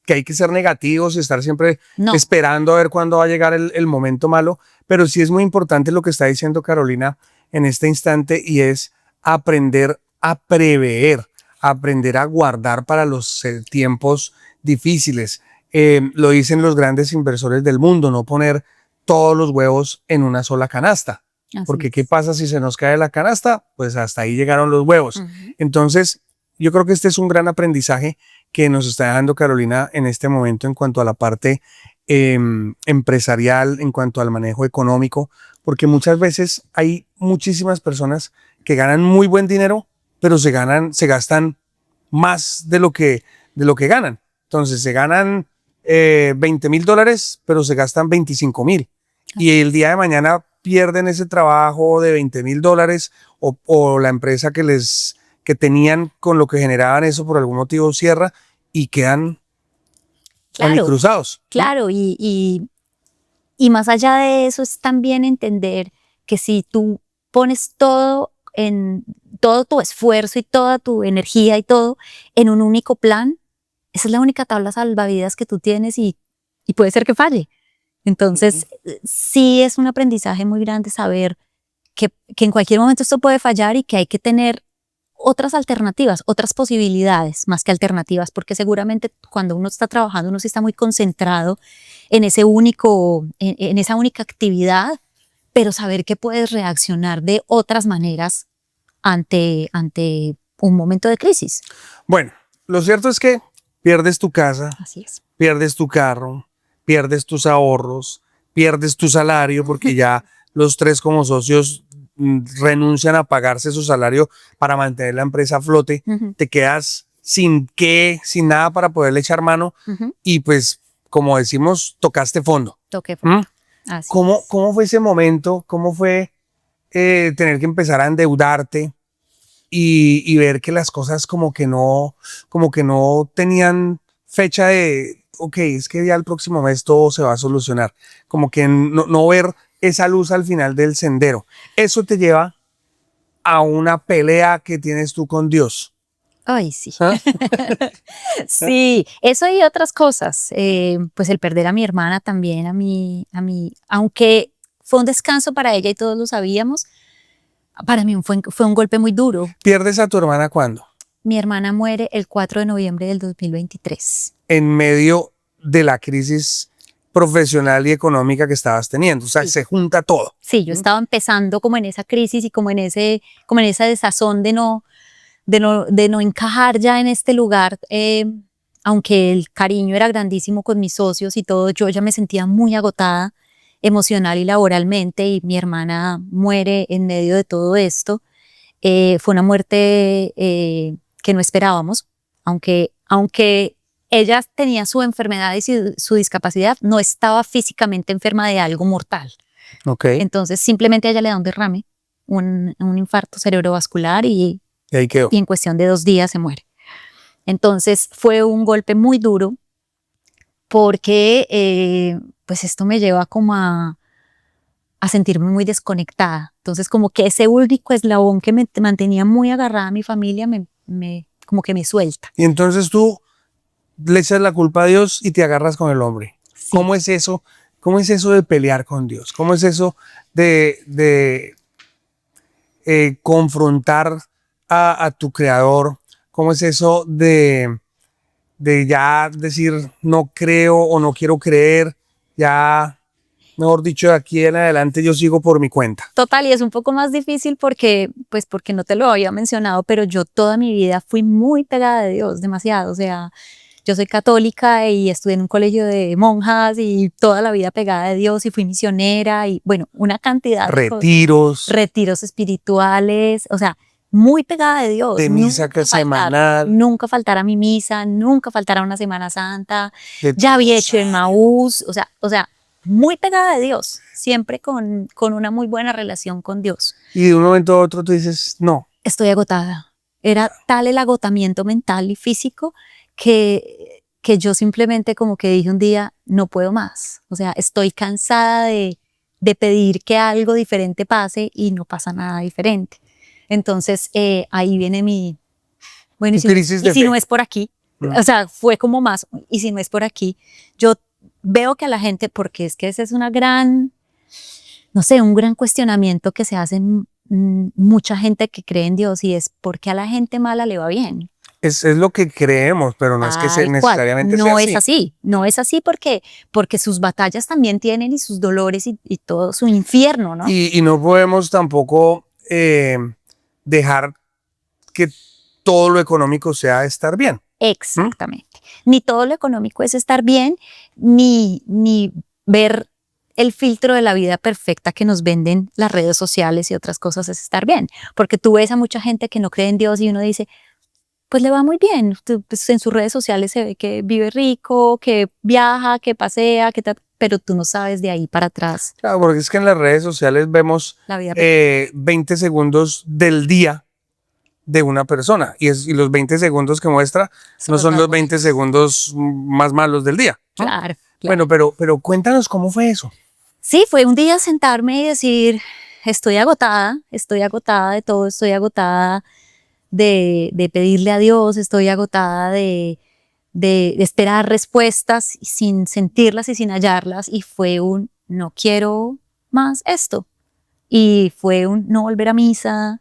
hay que ser negativos y estar siempre esperando a ver cuándo va a llegar el momento malo, pero sí es muy importante lo que está diciendo Carolina en este instante y es aprender a prever, aprender a guardar para los tiempos difíciles. Lo dicen los grandes inversores del mundo, no poner todos los huevos en una sola canasta. Porque ¿qué pasa si se nos cae la canasta? Pues hasta ahí llegaron los huevos. Entonces, yo creo que este es un gran aprendizaje que nos está dejando Carolina en este momento en cuanto a la parte empresarial, en cuanto al manejo económico, porque muchas veces hay muchísimas personas que ganan muy buen dinero, pero se gastan más de lo que ganan. Entonces se ganan $20,000, pero se gastan 25,000. Y el día de mañana pierden ese trabajo de $20,000 o la empresa que tenían con lo que generaban eso por algún motivo cierra y quedan cruzados. Claro, y más allá de eso es también entender que si tú pones todo tu esfuerzo y toda tu energía y todo en un único plan, esa es la única tabla salvavidas que tú tienes y puede ser que falle. Entonces, sí es un aprendizaje muy grande saber que en cualquier momento esto puede fallar y que hay que tener otras alternativas, otras posibilidades, más que alternativas, porque seguramente cuando uno está trabajando, uno sí está muy concentrado en ese único, en esa única actividad, pero saber que puedes reaccionar de otras maneras ante un momento de crisis. Bueno, lo cierto es que pierdes tu casa, Así es. pierdes tu carro, pierdes tus ahorros, pierdes tu salario, porque ya los tres como socios renuncian a pagarse su salario para mantener la empresa a flote. Te quedas sin nada para poderle echar mano y pues, como decimos, tocaste fondo. Toqué fondo. Así ¿Cómo, es. ¿Cómo fue ese momento? ¿Cómo fue tener que empezar a endeudarte y ver que las cosas como que no tenían fecha de, ok, es que ya el próximo mes todo se va a solucionar? Como que no ver esa luz al final del sendero. Eso te lleva a una pelea que tienes tú con Dios. Ay, sí. ¿Ah? Sí, eso y otras cosas. Pues el perder a mi hermana también, aunque fue un descanso para ella y todos lo sabíamos, para mí fue un golpe muy duro. ¿Pierdes a tu hermana cuándo? Mi hermana muere el 4 de noviembre del 2023. En medio de la crisis profesional y económica que estabas teniendo. O sea, Sí. se junta todo. Sí, yo estaba empezando como en esa crisis y como en esa desazón de no encajar ya en este lugar, aunque el cariño era grandísimo con mis socios y todo, yo ya me sentía muy agotada emocional y laboralmente, y mi hermana muere en medio de todo esto. Fue una muerte que no esperábamos, aunque ella tenía su enfermedad y su discapacidad, no estaba físicamente enferma de algo mortal. Okay. Entonces simplemente a ella le da un derrame, un infarto cerebrovascular y ahí quedó. y en cuestión de 2 días se muere. Entonces fue un golpe muy duro porque pues esto me lleva como a sentirme muy desconectada. Entonces como que ese único eslabón que me mantenía muy agarrada a mi familia como que me suelta. Y entonces tú le echas la culpa a Dios y te agarras con el hombre. Sí. ¿Cómo es eso? ¿Cómo es eso de pelear con Dios? ¿Cómo es eso de confrontar a tu creador? ¿Cómo es eso de ya decir no creo o no quiero creer? Ya, mejor dicho, de aquí en adelante yo sigo por mi cuenta. Total, y es un poco más difícil porque no te lo había mencionado, pero yo toda mi vida fui muy pegada de Dios, demasiado. O sea, yo soy católica y estudié en un colegio de monjas y toda la vida pegada de Dios, y fui misionera y bueno, una cantidad de retiros espirituales, o sea, muy pegada de Dios. De misa semanal. Nunca faltar a mi misa, nunca faltar a una Semana Santa. Ya había hecho el Maús, o sea, muy pegada de Dios, siempre con una muy buena relación con Dios. Y de un momento a otro tú dices, no. Estoy agotada. Era tal el agotamiento mental y físico que yo simplemente como que dije un día, no puedo más. O sea, estoy cansada de pedir que algo diferente pase y no pasa nada diferente. Entonces ahí viene bueno, y si no es por aquí, o sea, fue como más, y si no es por aquí, yo veo que a la gente, porque es que ese es una gran, no sé, un gran cuestionamiento que se hace mucha gente que cree en Dios, y es ¿por qué a la gente mala le va bien? Es lo que creemos, pero no es que necesariamente sea así. No es así, no es así porque sus batallas también tienen y sus dolores y todo su infierno, ¿no? Y no podemos tampoco dejar que todo lo económico sea estar bien. Exactamente. Ni todo lo económico es estar bien, ni ver el filtro de la vida perfecta que nos venden las redes sociales y otras cosas es estar bien. Porque tú ves a mucha gente que no cree en Dios y uno dice, pues le va muy bien. Pues en sus redes sociales se ve que vive rico, que viaja, que pasea, pero tú no sabes de ahí para atrás. Claro, porque es que en las redes sociales vemos 20 segundos del día de una persona y los 20 segundos que muestra no son los 20 segundos más malos del día, ¿no? Claro. Bueno, pero cuéntanos cómo fue eso. Sí, fue un día sentarme y decir, estoy agotada de todo, estoy agotada de pedirle a Dios, estoy agotada de esperar respuestas sin sentirlas y sin hallarlas, y fue no quiero más esto, y fue no volver a misa,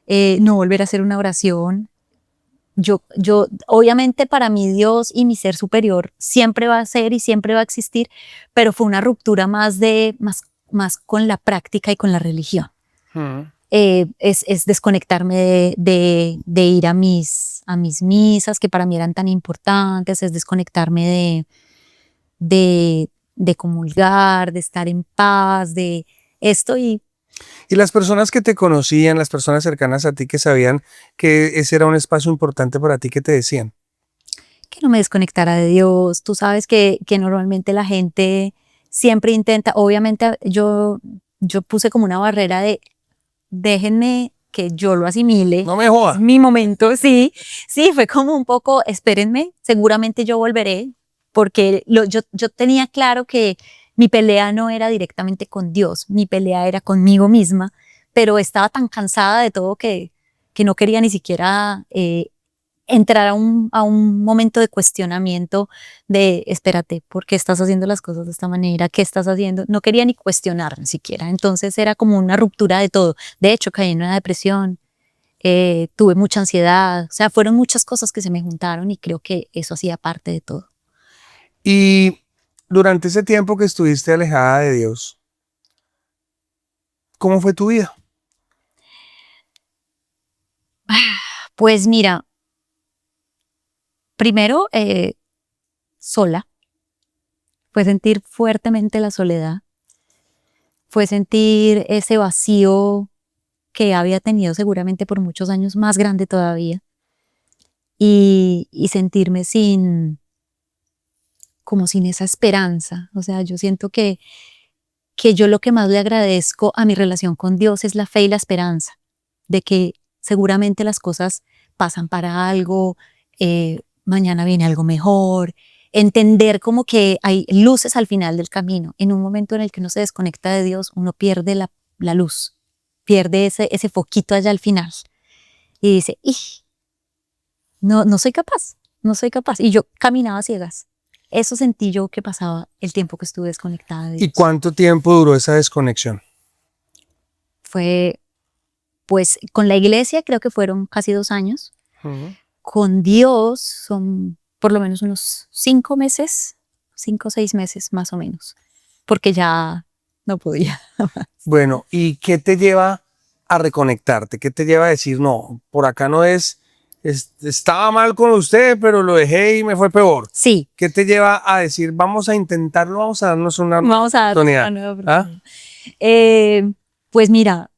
no volver a hacer una oración. Obviamente para mí Dios y mi ser superior siempre va a ser y siempre va a existir, pero fue una ruptura más con la práctica y con la religión. Es desconectarme de ir a mis misas, que para mí eran tan importantes, es desconectarme de comulgar, de estar en paz, de esto. Y las personas que te conocían, las personas cercanas a ti que sabían que ese era un espacio importante para ti, ¿qué te decían? Que no me desconectara de Dios. Tú sabes que normalmente la gente siempre intenta, obviamente yo puse como una barrera de déjenme que yo lo asimile. No me jodas. Mi momento, sí, fue como un poco, espérenme, seguramente yo volveré, porque yo tenía claro que mi pelea no era directamente con Dios, mi pelea era conmigo misma, pero estaba tan cansada de todo que no quería ni siquiera entrar a un momento de cuestionamiento de, espérate, ¿por qué estás haciendo las cosas de esta manera? ¿Qué estás haciendo? No quería ni cuestionar ni siquiera, entonces era como una ruptura de todo. De hecho, caí en una depresión, tuve mucha ansiedad, o sea, fueron muchas cosas que se me juntaron y creo que eso hacía parte de todo. Y durante ese tiempo que estuviste alejada de Dios, ¿cómo fue tu vida? Pues mira, primero, sola, fue sentir fuertemente la soledad, fue sentir ese vacío que había tenido seguramente por muchos años, más grande todavía, y sentirme como sin esa esperanza. O sea, yo siento que yo lo que más le agradezco a mi relación con Dios es la fe y la esperanza, de que seguramente las cosas pasan para algo, mañana viene algo mejor, entender como que hay luces al final del camino. En un momento en el que uno se desconecta de Dios, uno pierde la luz, pierde ese foquito allá al final y dice, no soy capaz, no soy capaz. Y yo caminaba a ciegas. Eso sentí yo que pasaba el tiempo que estuve desconectada de Dios. ¿Y cuánto tiempo duró esa desconexión? Fue, pues, con la iglesia creo que fueron casi 2 años. Con Dios son por lo menos unos 5 meses, 5 o 6 meses más o menos, porque ya no podía. Bueno, ¿y qué te lleva a reconectarte? ¿Qué te lleva a decir, no, por acá no estaba mal con usted, pero lo dejé y me fue peor? Sí. ¿Qué te lleva a decir, vamos a intentarlo, vamos a darnos una oportunidad? Una nueva oportunidad. Pues mira,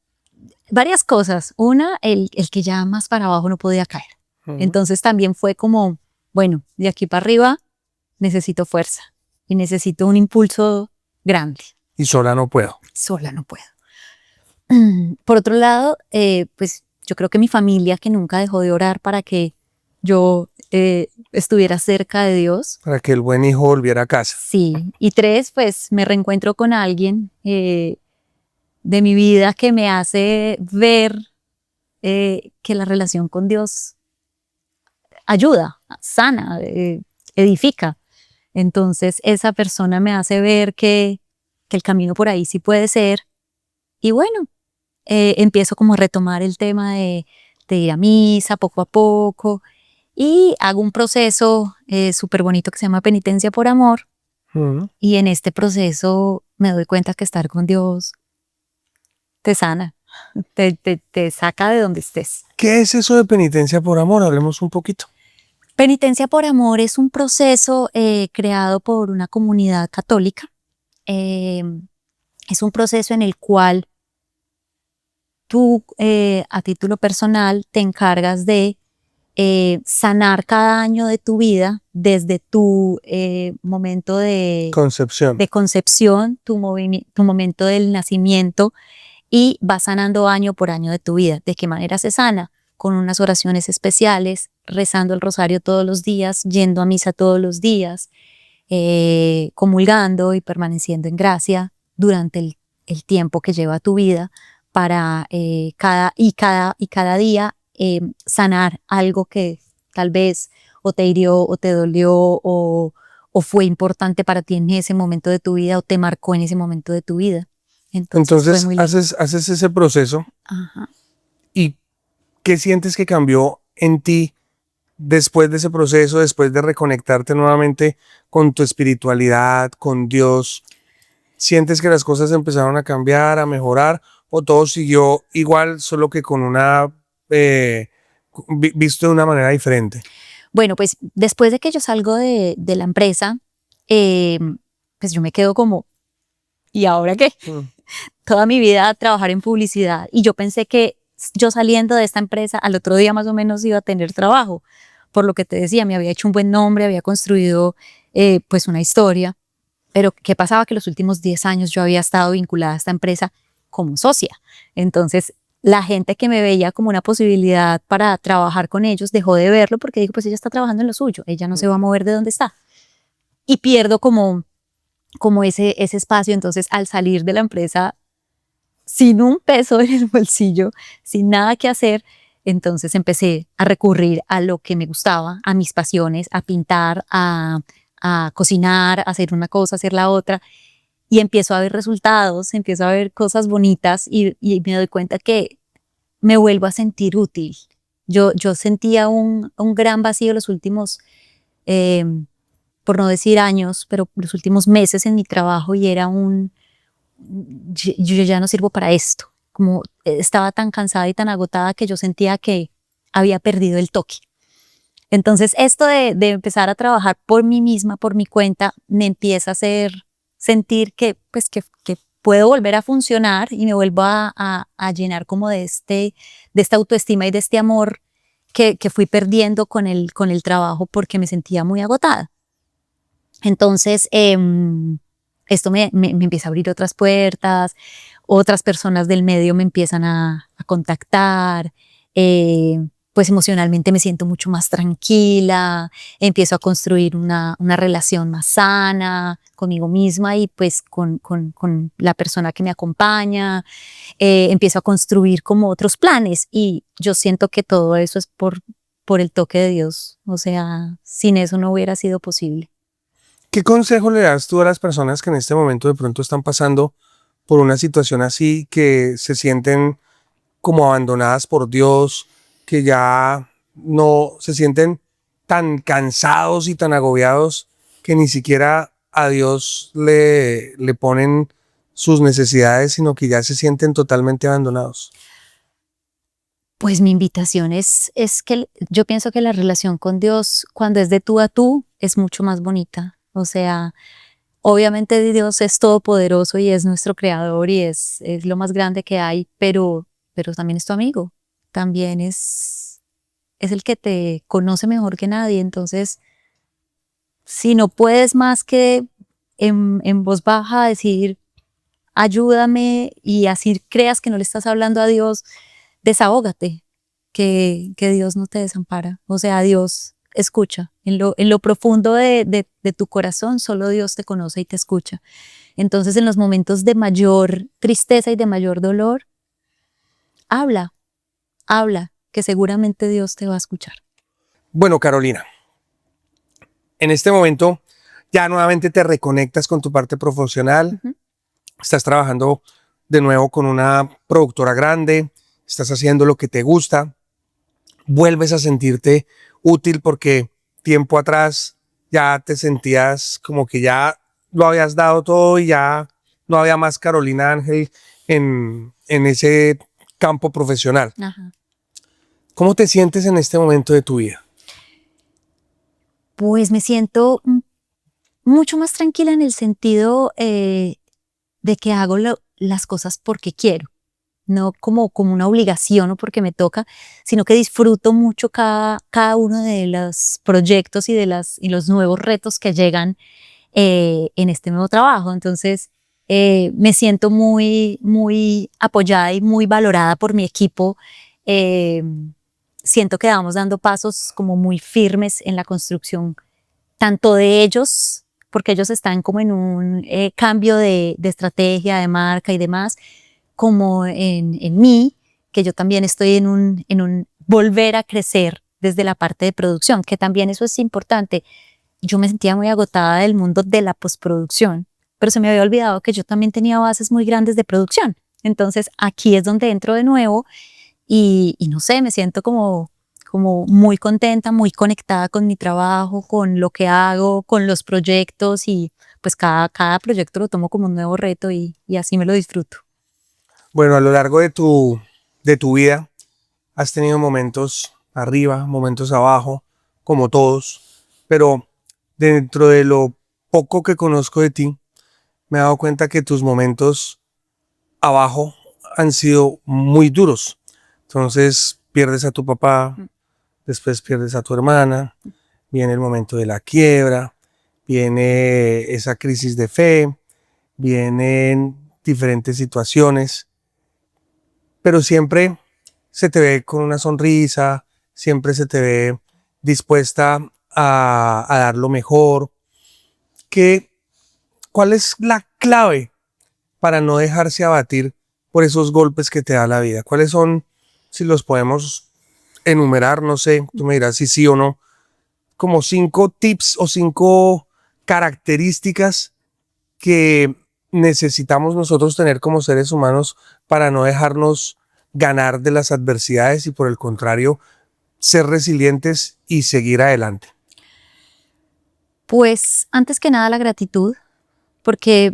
varias cosas. Una, el que ya más para abajo no podía caer. Entonces también fue como, bueno, de aquí para arriba necesito fuerza y necesito un impulso grande. Y sola no puedo. Sola no puedo. Por otro lado, pues yo creo que mi familia, que nunca dejó de orar para que yo estuviera cerca de Dios. Para que el buen hijo volviera a casa. Sí. Y 3, pues me reencuentro con alguien de mi vida que me hace ver que la relación con Dios ayuda, sana, edifica. Entonces esa persona me hace ver que el camino por ahí sí puede ser. Y bueno, empiezo como a retomar el tema de ir a misa poco a poco y hago un proceso súper bonito que se llama penitencia por amor. Y en este proceso me doy cuenta que estar con Dios te sana, te saca de donde estés. ¿Qué es eso de penitencia por amor? Hablemos un poquito. Penitencia por amor es un proceso creado por una comunidad católica. Es un proceso en el cual tú, a título personal, te encargas de sanar cada año de tu vida desde tu momento de concepción, tu momento del nacimiento, y vas sanando año por año de tu vida. ¿De qué manera se sana? Con unas oraciones especiales, rezando el rosario todos los días, yendo a misa todos los días, comulgando y permaneciendo en gracia durante el tiempo que lleva tu vida, para cada día sanar algo que tal vez o te hirió o te dolió o fue importante para ti en ese momento de tu vida o te marcó en ese momento de tu vida. Entonces haces ese proceso. Ajá. Y ¿Qué sientes que cambió en ti después de ese proceso, después de reconectarte nuevamente con tu espiritualidad, con Dios? ¿Sientes que las cosas empezaron a cambiar, a mejorar, o todo siguió igual, solo que con una visto de una manera diferente? Bueno, pues después de que yo salgo de la empresa, eh, pues yo me quedo como, ¿y ahora qué? Toda mi vida trabajar en publicidad y yo pensé que yo saliendo de esta empresa al otro día más o menos iba a tener trabajo. Por lo que te decía, me había hecho un buen nombre, había construido pues una historia, pero ¿qué pasaba? Que los últimos 10 años yo había estado vinculada a esta empresa como socia. Entonces la gente que me veía como una posibilidad para trabajar con ellos dejó de verlo porque dijo, pues ella está trabajando en lo suyo, ella no se va a mover de donde está. Y pierdo como ese espacio. Entonces al salir de la empresa sin un peso en el bolsillo, sin nada que hacer, entonces empecé a recurrir a lo que me gustaba, a mis pasiones, a pintar, a cocinar, a hacer una cosa, a hacer la otra, y empiezo a ver resultados, empiezo a ver cosas bonitas y me doy cuenta que me vuelvo a sentir útil. Yo sentía un gran vacío los últimos, eh, por no decir años, pero los últimos meses en mi trabajo y era yo ya no sirvo para esto. Como estaba tan cansada y tan agotada que yo sentía que había perdido el toque. Entonces esto de empezar a trabajar por mí misma, por mi cuenta, me empieza a hacer sentir que puedo volver a funcionar y me vuelvo a llenar como de esta autoestima y de este amor que fui perdiendo con el trabajo porque me sentía muy agotada. Entonces, esto me empieza a abrir otras puertas, otras personas del medio me empiezan a contactar, pues emocionalmente me siento mucho más tranquila, empiezo a construir una relación más sana conmigo misma y pues con la persona que me acompaña, empiezo a construir como otros planes y yo siento que todo eso es por el toque de Dios, o sea, sin eso no hubiera sido posible. ¿Qué consejo le das tú a las personas que en este momento de pronto están pasando por una situación así, que se sienten como abandonadas por Dios, que ya no se sienten tan cansados y tan agobiados que ni siquiera a Dios le ponen sus necesidades, sino que ya se sienten totalmente abandonados? Pues mi invitación es que yo pienso que la relación con Dios, cuando es de tú a tú, es mucho más bonita. O sea, obviamente Dios es todopoderoso y es nuestro creador y es lo más grande que hay, pero también es tu amigo, también es el que te conoce mejor que nadie. Entonces, si no puedes más que en voz baja decir, ayúdame y así creas que no le estás hablando a Dios, desahógate, que Dios no te desampara. O sea, Dios escucha. En lo profundo de tu corazón, solo Dios te conoce y te escucha. Entonces, en los momentos de mayor tristeza y de mayor dolor, habla, habla, que seguramente Dios te va a escuchar. Bueno, Carolina, en este momento ya nuevamente te reconectas con tu parte profesional, Ujú. estás trabajando de nuevo con una productora grande, estás haciendo lo que te gusta, vuelves a sentirte útil porque tiempo atrás ya te sentías como que ya lo habías dado todo y ya no había más Carolina Ángel en ese campo profesional. Ajá. ¿Cómo te sientes en este momento de tu vida? Pues me siento mucho más tranquila en el sentido de que hago las cosas porque quiero, no como una obligación o porque me toca, sino que disfruto mucho cada uno de los proyectos y los nuevos retos que llegan en este nuevo trabajo. Entonces, me siento muy, muy apoyada y muy valorada por mi equipo. Eh, Siento que vamos dando pasos como muy firmes en la construcción, tanto de ellos, porque ellos están como en un cambio de estrategia, de marca y demás, como en mí, que yo también estoy en un volver a crecer desde la parte de producción, que también eso es importante. Yo me sentía muy agotada del mundo de la postproducción, pero se me había olvidado que yo también tenía bases muy grandes de producción. Entonces aquí es donde entro de nuevo y no sé, me siento como muy contenta, muy conectada con mi trabajo, con lo que hago, con los proyectos y pues cada proyecto lo tomo como un nuevo reto y así me lo disfruto. Bueno, a lo largo de tu vida has tenido momentos arriba, momentos abajo, como todos, pero dentro de lo poco que conozco de ti, me he dado cuenta que tus momentos abajo han sido muy duros. Entonces pierdes a tu papá, después pierdes a tu hermana, viene el momento de la quiebra, viene esa crisis de fe, vienen diferentes situaciones, pero siempre se te ve con una sonrisa, siempre se te ve dispuesta a dar lo mejor. ¿Qué, ¿Cuál es la clave para no dejarse abatir por esos golpes que te da la vida? ¿Cuáles son, si los podemos enumerar, no sé, tú me dirás si sí o no, como 5 tips o 5 características que necesitamos nosotros tener como seres humanos para no dejarnos ganar de las adversidades y por el contrario, ser resilientes y seguir adelante? Pues antes que nada la gratitud, porque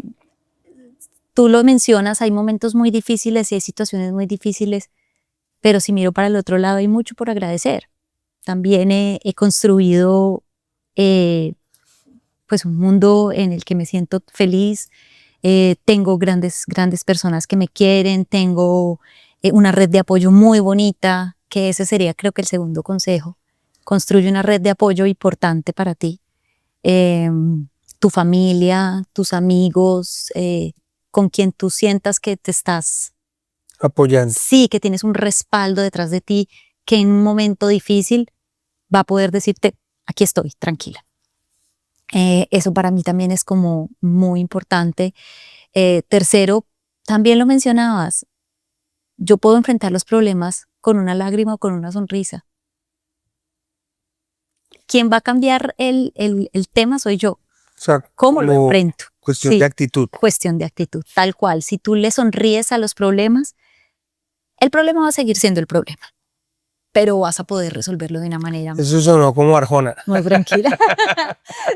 tú lo mencionas, hay momentos muy difíciles y hay situaciones muy difíciles, pero si miro para el otro lado hay mucho por agradecer. También he construido eh, pues un mundo en el que me siento feliz, tengo grandes personas que me quieren, tengo una red de apoyo muy bonita, que ese sería creo que el segundo consejo. Construye una red de apoyo importante para ti. Eh, Tu familia, tus amigos, con quien tú sientas que te estás, Apoyando. sí, que tienes un respaldo detrás de ti, que en un momento difícil va a poder decirte, aquí estoy, tranquila. Eso para mí también es como muy importante. Tercero, también lo mencionabas, yo puedo enfrentar los problemas con una lágrima o con una sonrisa. Quien va a cambiar el tema soy yo. O sea, ¿Cómo lo como enfrento? cuestión Sí, de actitud. cuestión de actitud, tal cual. Si tú le sonríes a los problemas, el problema va a seguir siendo el problema, pero vas a poder resolverlo de una manera Eso sonó como Arjona. muy tranquila.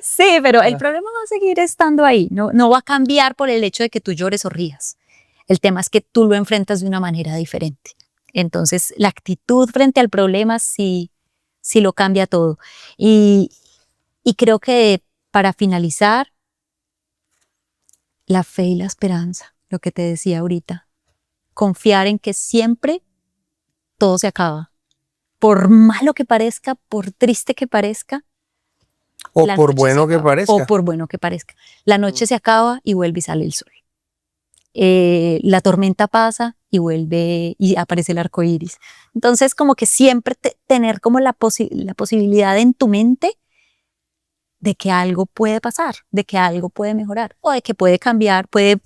Sí, pero el problema va a seguir estando ahí, no va a cambiar por el hecho de que tú llores o rías. El tema es que tú lo enfrentas de una manera diferente. Entonces, la actitud frente al problema sí lo cambia todo. Y, y creo que para finalizar, la fe y la esperanza, lo que te decía ahorita. Confiar en que siempre todo se acaba. Por malo que parezca, por triste que parezca, O la por noche se bueno que acaba. O parezca. por bueno que parezca. La noche se acaba y vuelve y sale el sol. La tormenta pasa y vuelve y aparece el arco iris. Entonces, como que siempre tener como la posibilidad en tu mente de que algo puede pasar, de que algo puede mejorar o de que puede cambiar, puede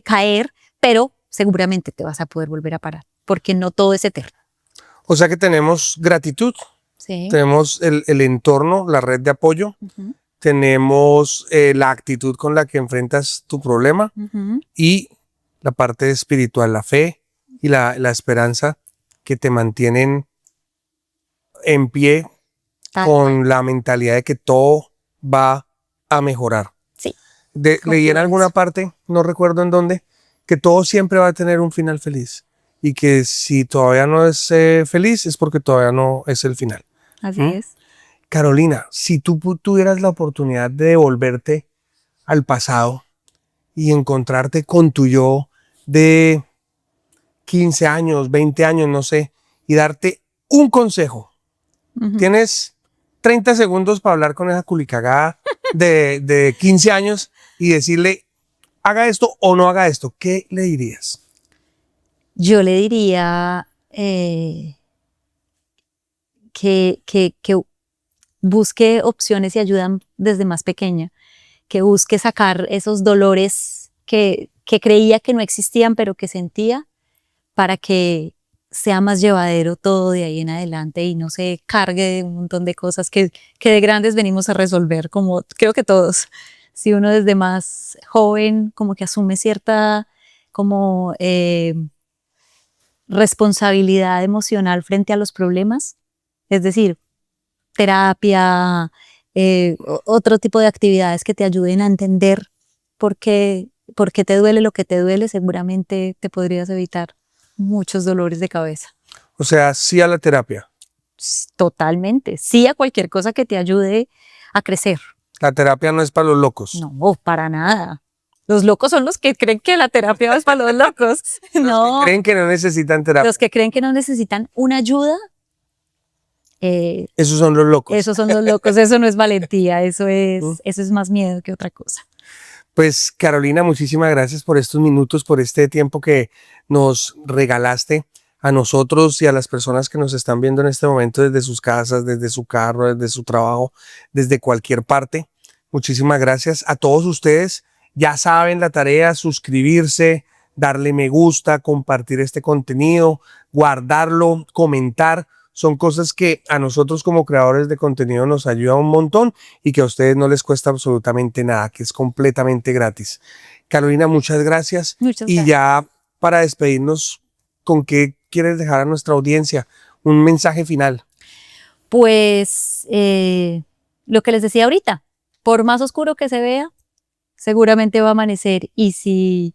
caer, pero seguramente te vas a poder volver a parar, porque no todo es eterno. O sea que tenemos gratitud, Sí. tenemos el entorno, la red de apoyo, Uh-huh. tenemos la actitud con la que enfrentas tu problema Uh-huh. y la parte espiritual, la fe y la esperanza que te mantienen en pie con la mentalidad de que todo va a mejorar. Sí. Leí en alguna parte, no recuerdo en dónde, que todo siempre va a tener un final feliz y que si todavía no es feliz es porque todavía no es el final. Así ¿Mm? es. Carolina, si tú tuvieras la oportunidad de devolverte al pasado y encontrarte con tu yo de 15 años, 20 años, no sé, y darte un consejo, Uh-huh. tienes 30 segundos para hablar con esa culicagada de 15 años y decirle, haga esto o no haga esto. ¿Qué le dirías? Yo le diría que busque opciones y ayuda desde más pequeña, que busque sacar esos dolores que creía que no existían, pero que sentía, para que sea más llevadero todo de ahí en adelante y no se cargue de un montón de cosas que de grandes venimos a resolver, como creo que todos. Si uno desde más joven como que asume cierta como responsabilidad emocional frente a los problemas, es decir, terapia, otro tipo de actividades que te ayuden a entender por qué te duele lo que te duele, seguramente te podrías evitar muchos dolores de cabeza. O sea, sí a la terapia. Totalmente, sí a cualquier cosa que te ayude a crecer. La terapia no es para los locos. No, para nada. Los locos son los que creen que la terapia es para los locos. No. Creen que no necesitan terapia. Los que creen que no necesitan una ayuda. Esos son los locos. Esos son los locos, eso no es valentía, eso es más miedo que otra cosa. Pues Carolina, muchísimas gracias por estos minutos, por este tiempo que nos regalaste a nosotros y a las personas que nos están viendo en este momento desde sus casas, desde su carro, desde su trabajo, desde cualquier parte. Muchísimas gracias a todos ustedes. Ya saben la tarea: suscribirse, darle me gusta, compartir este contenido, guardarlo, comentar. Son cosas que a nosotros como creadores de contenido nos ayuda un montón y que a ustedes no les cuesta absolutamente nada, que es completamente gratis. Carolina, muchas gracias. Muchas y gracias. Ya para despedirnos, ¿con qué quieres dejar a nuestra audiencia? Un mensaje final. Pues lo que les decía ahorita, por más oscuro que se vea, seguramente va a amanecer, y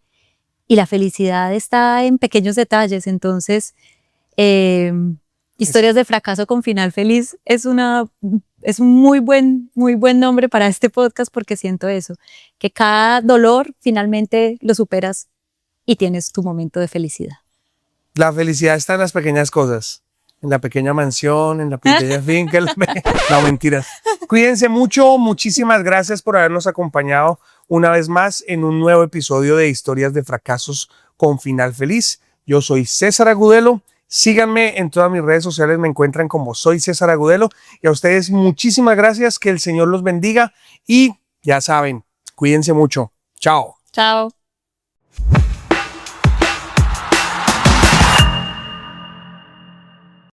la felicidad está en pequeños detalles. Entonces, Historias de fracaso con final feliz es un muy buen nombre para este podcast, porque siento eso, que cada dolor finalmente lo superas y tienes tu momento de felicidad. La felicidad está en las pequeñas cosas, en la pequeña mansión, en la pequeña finca. No, mentiras. Cuídense mucho, muchísimas gracias por habernos acompañado una vez más en un nuevo episodio de Historias de fracasos con final feliz. Yo soy César Agudelo. Síganme en todas mis redes sociales, me encuentran como Soy César Agudelo. Y a ustedes muchísimas gracias, que el Señor los bendiga y ya saben, cuídense mucho. Chao. Chao.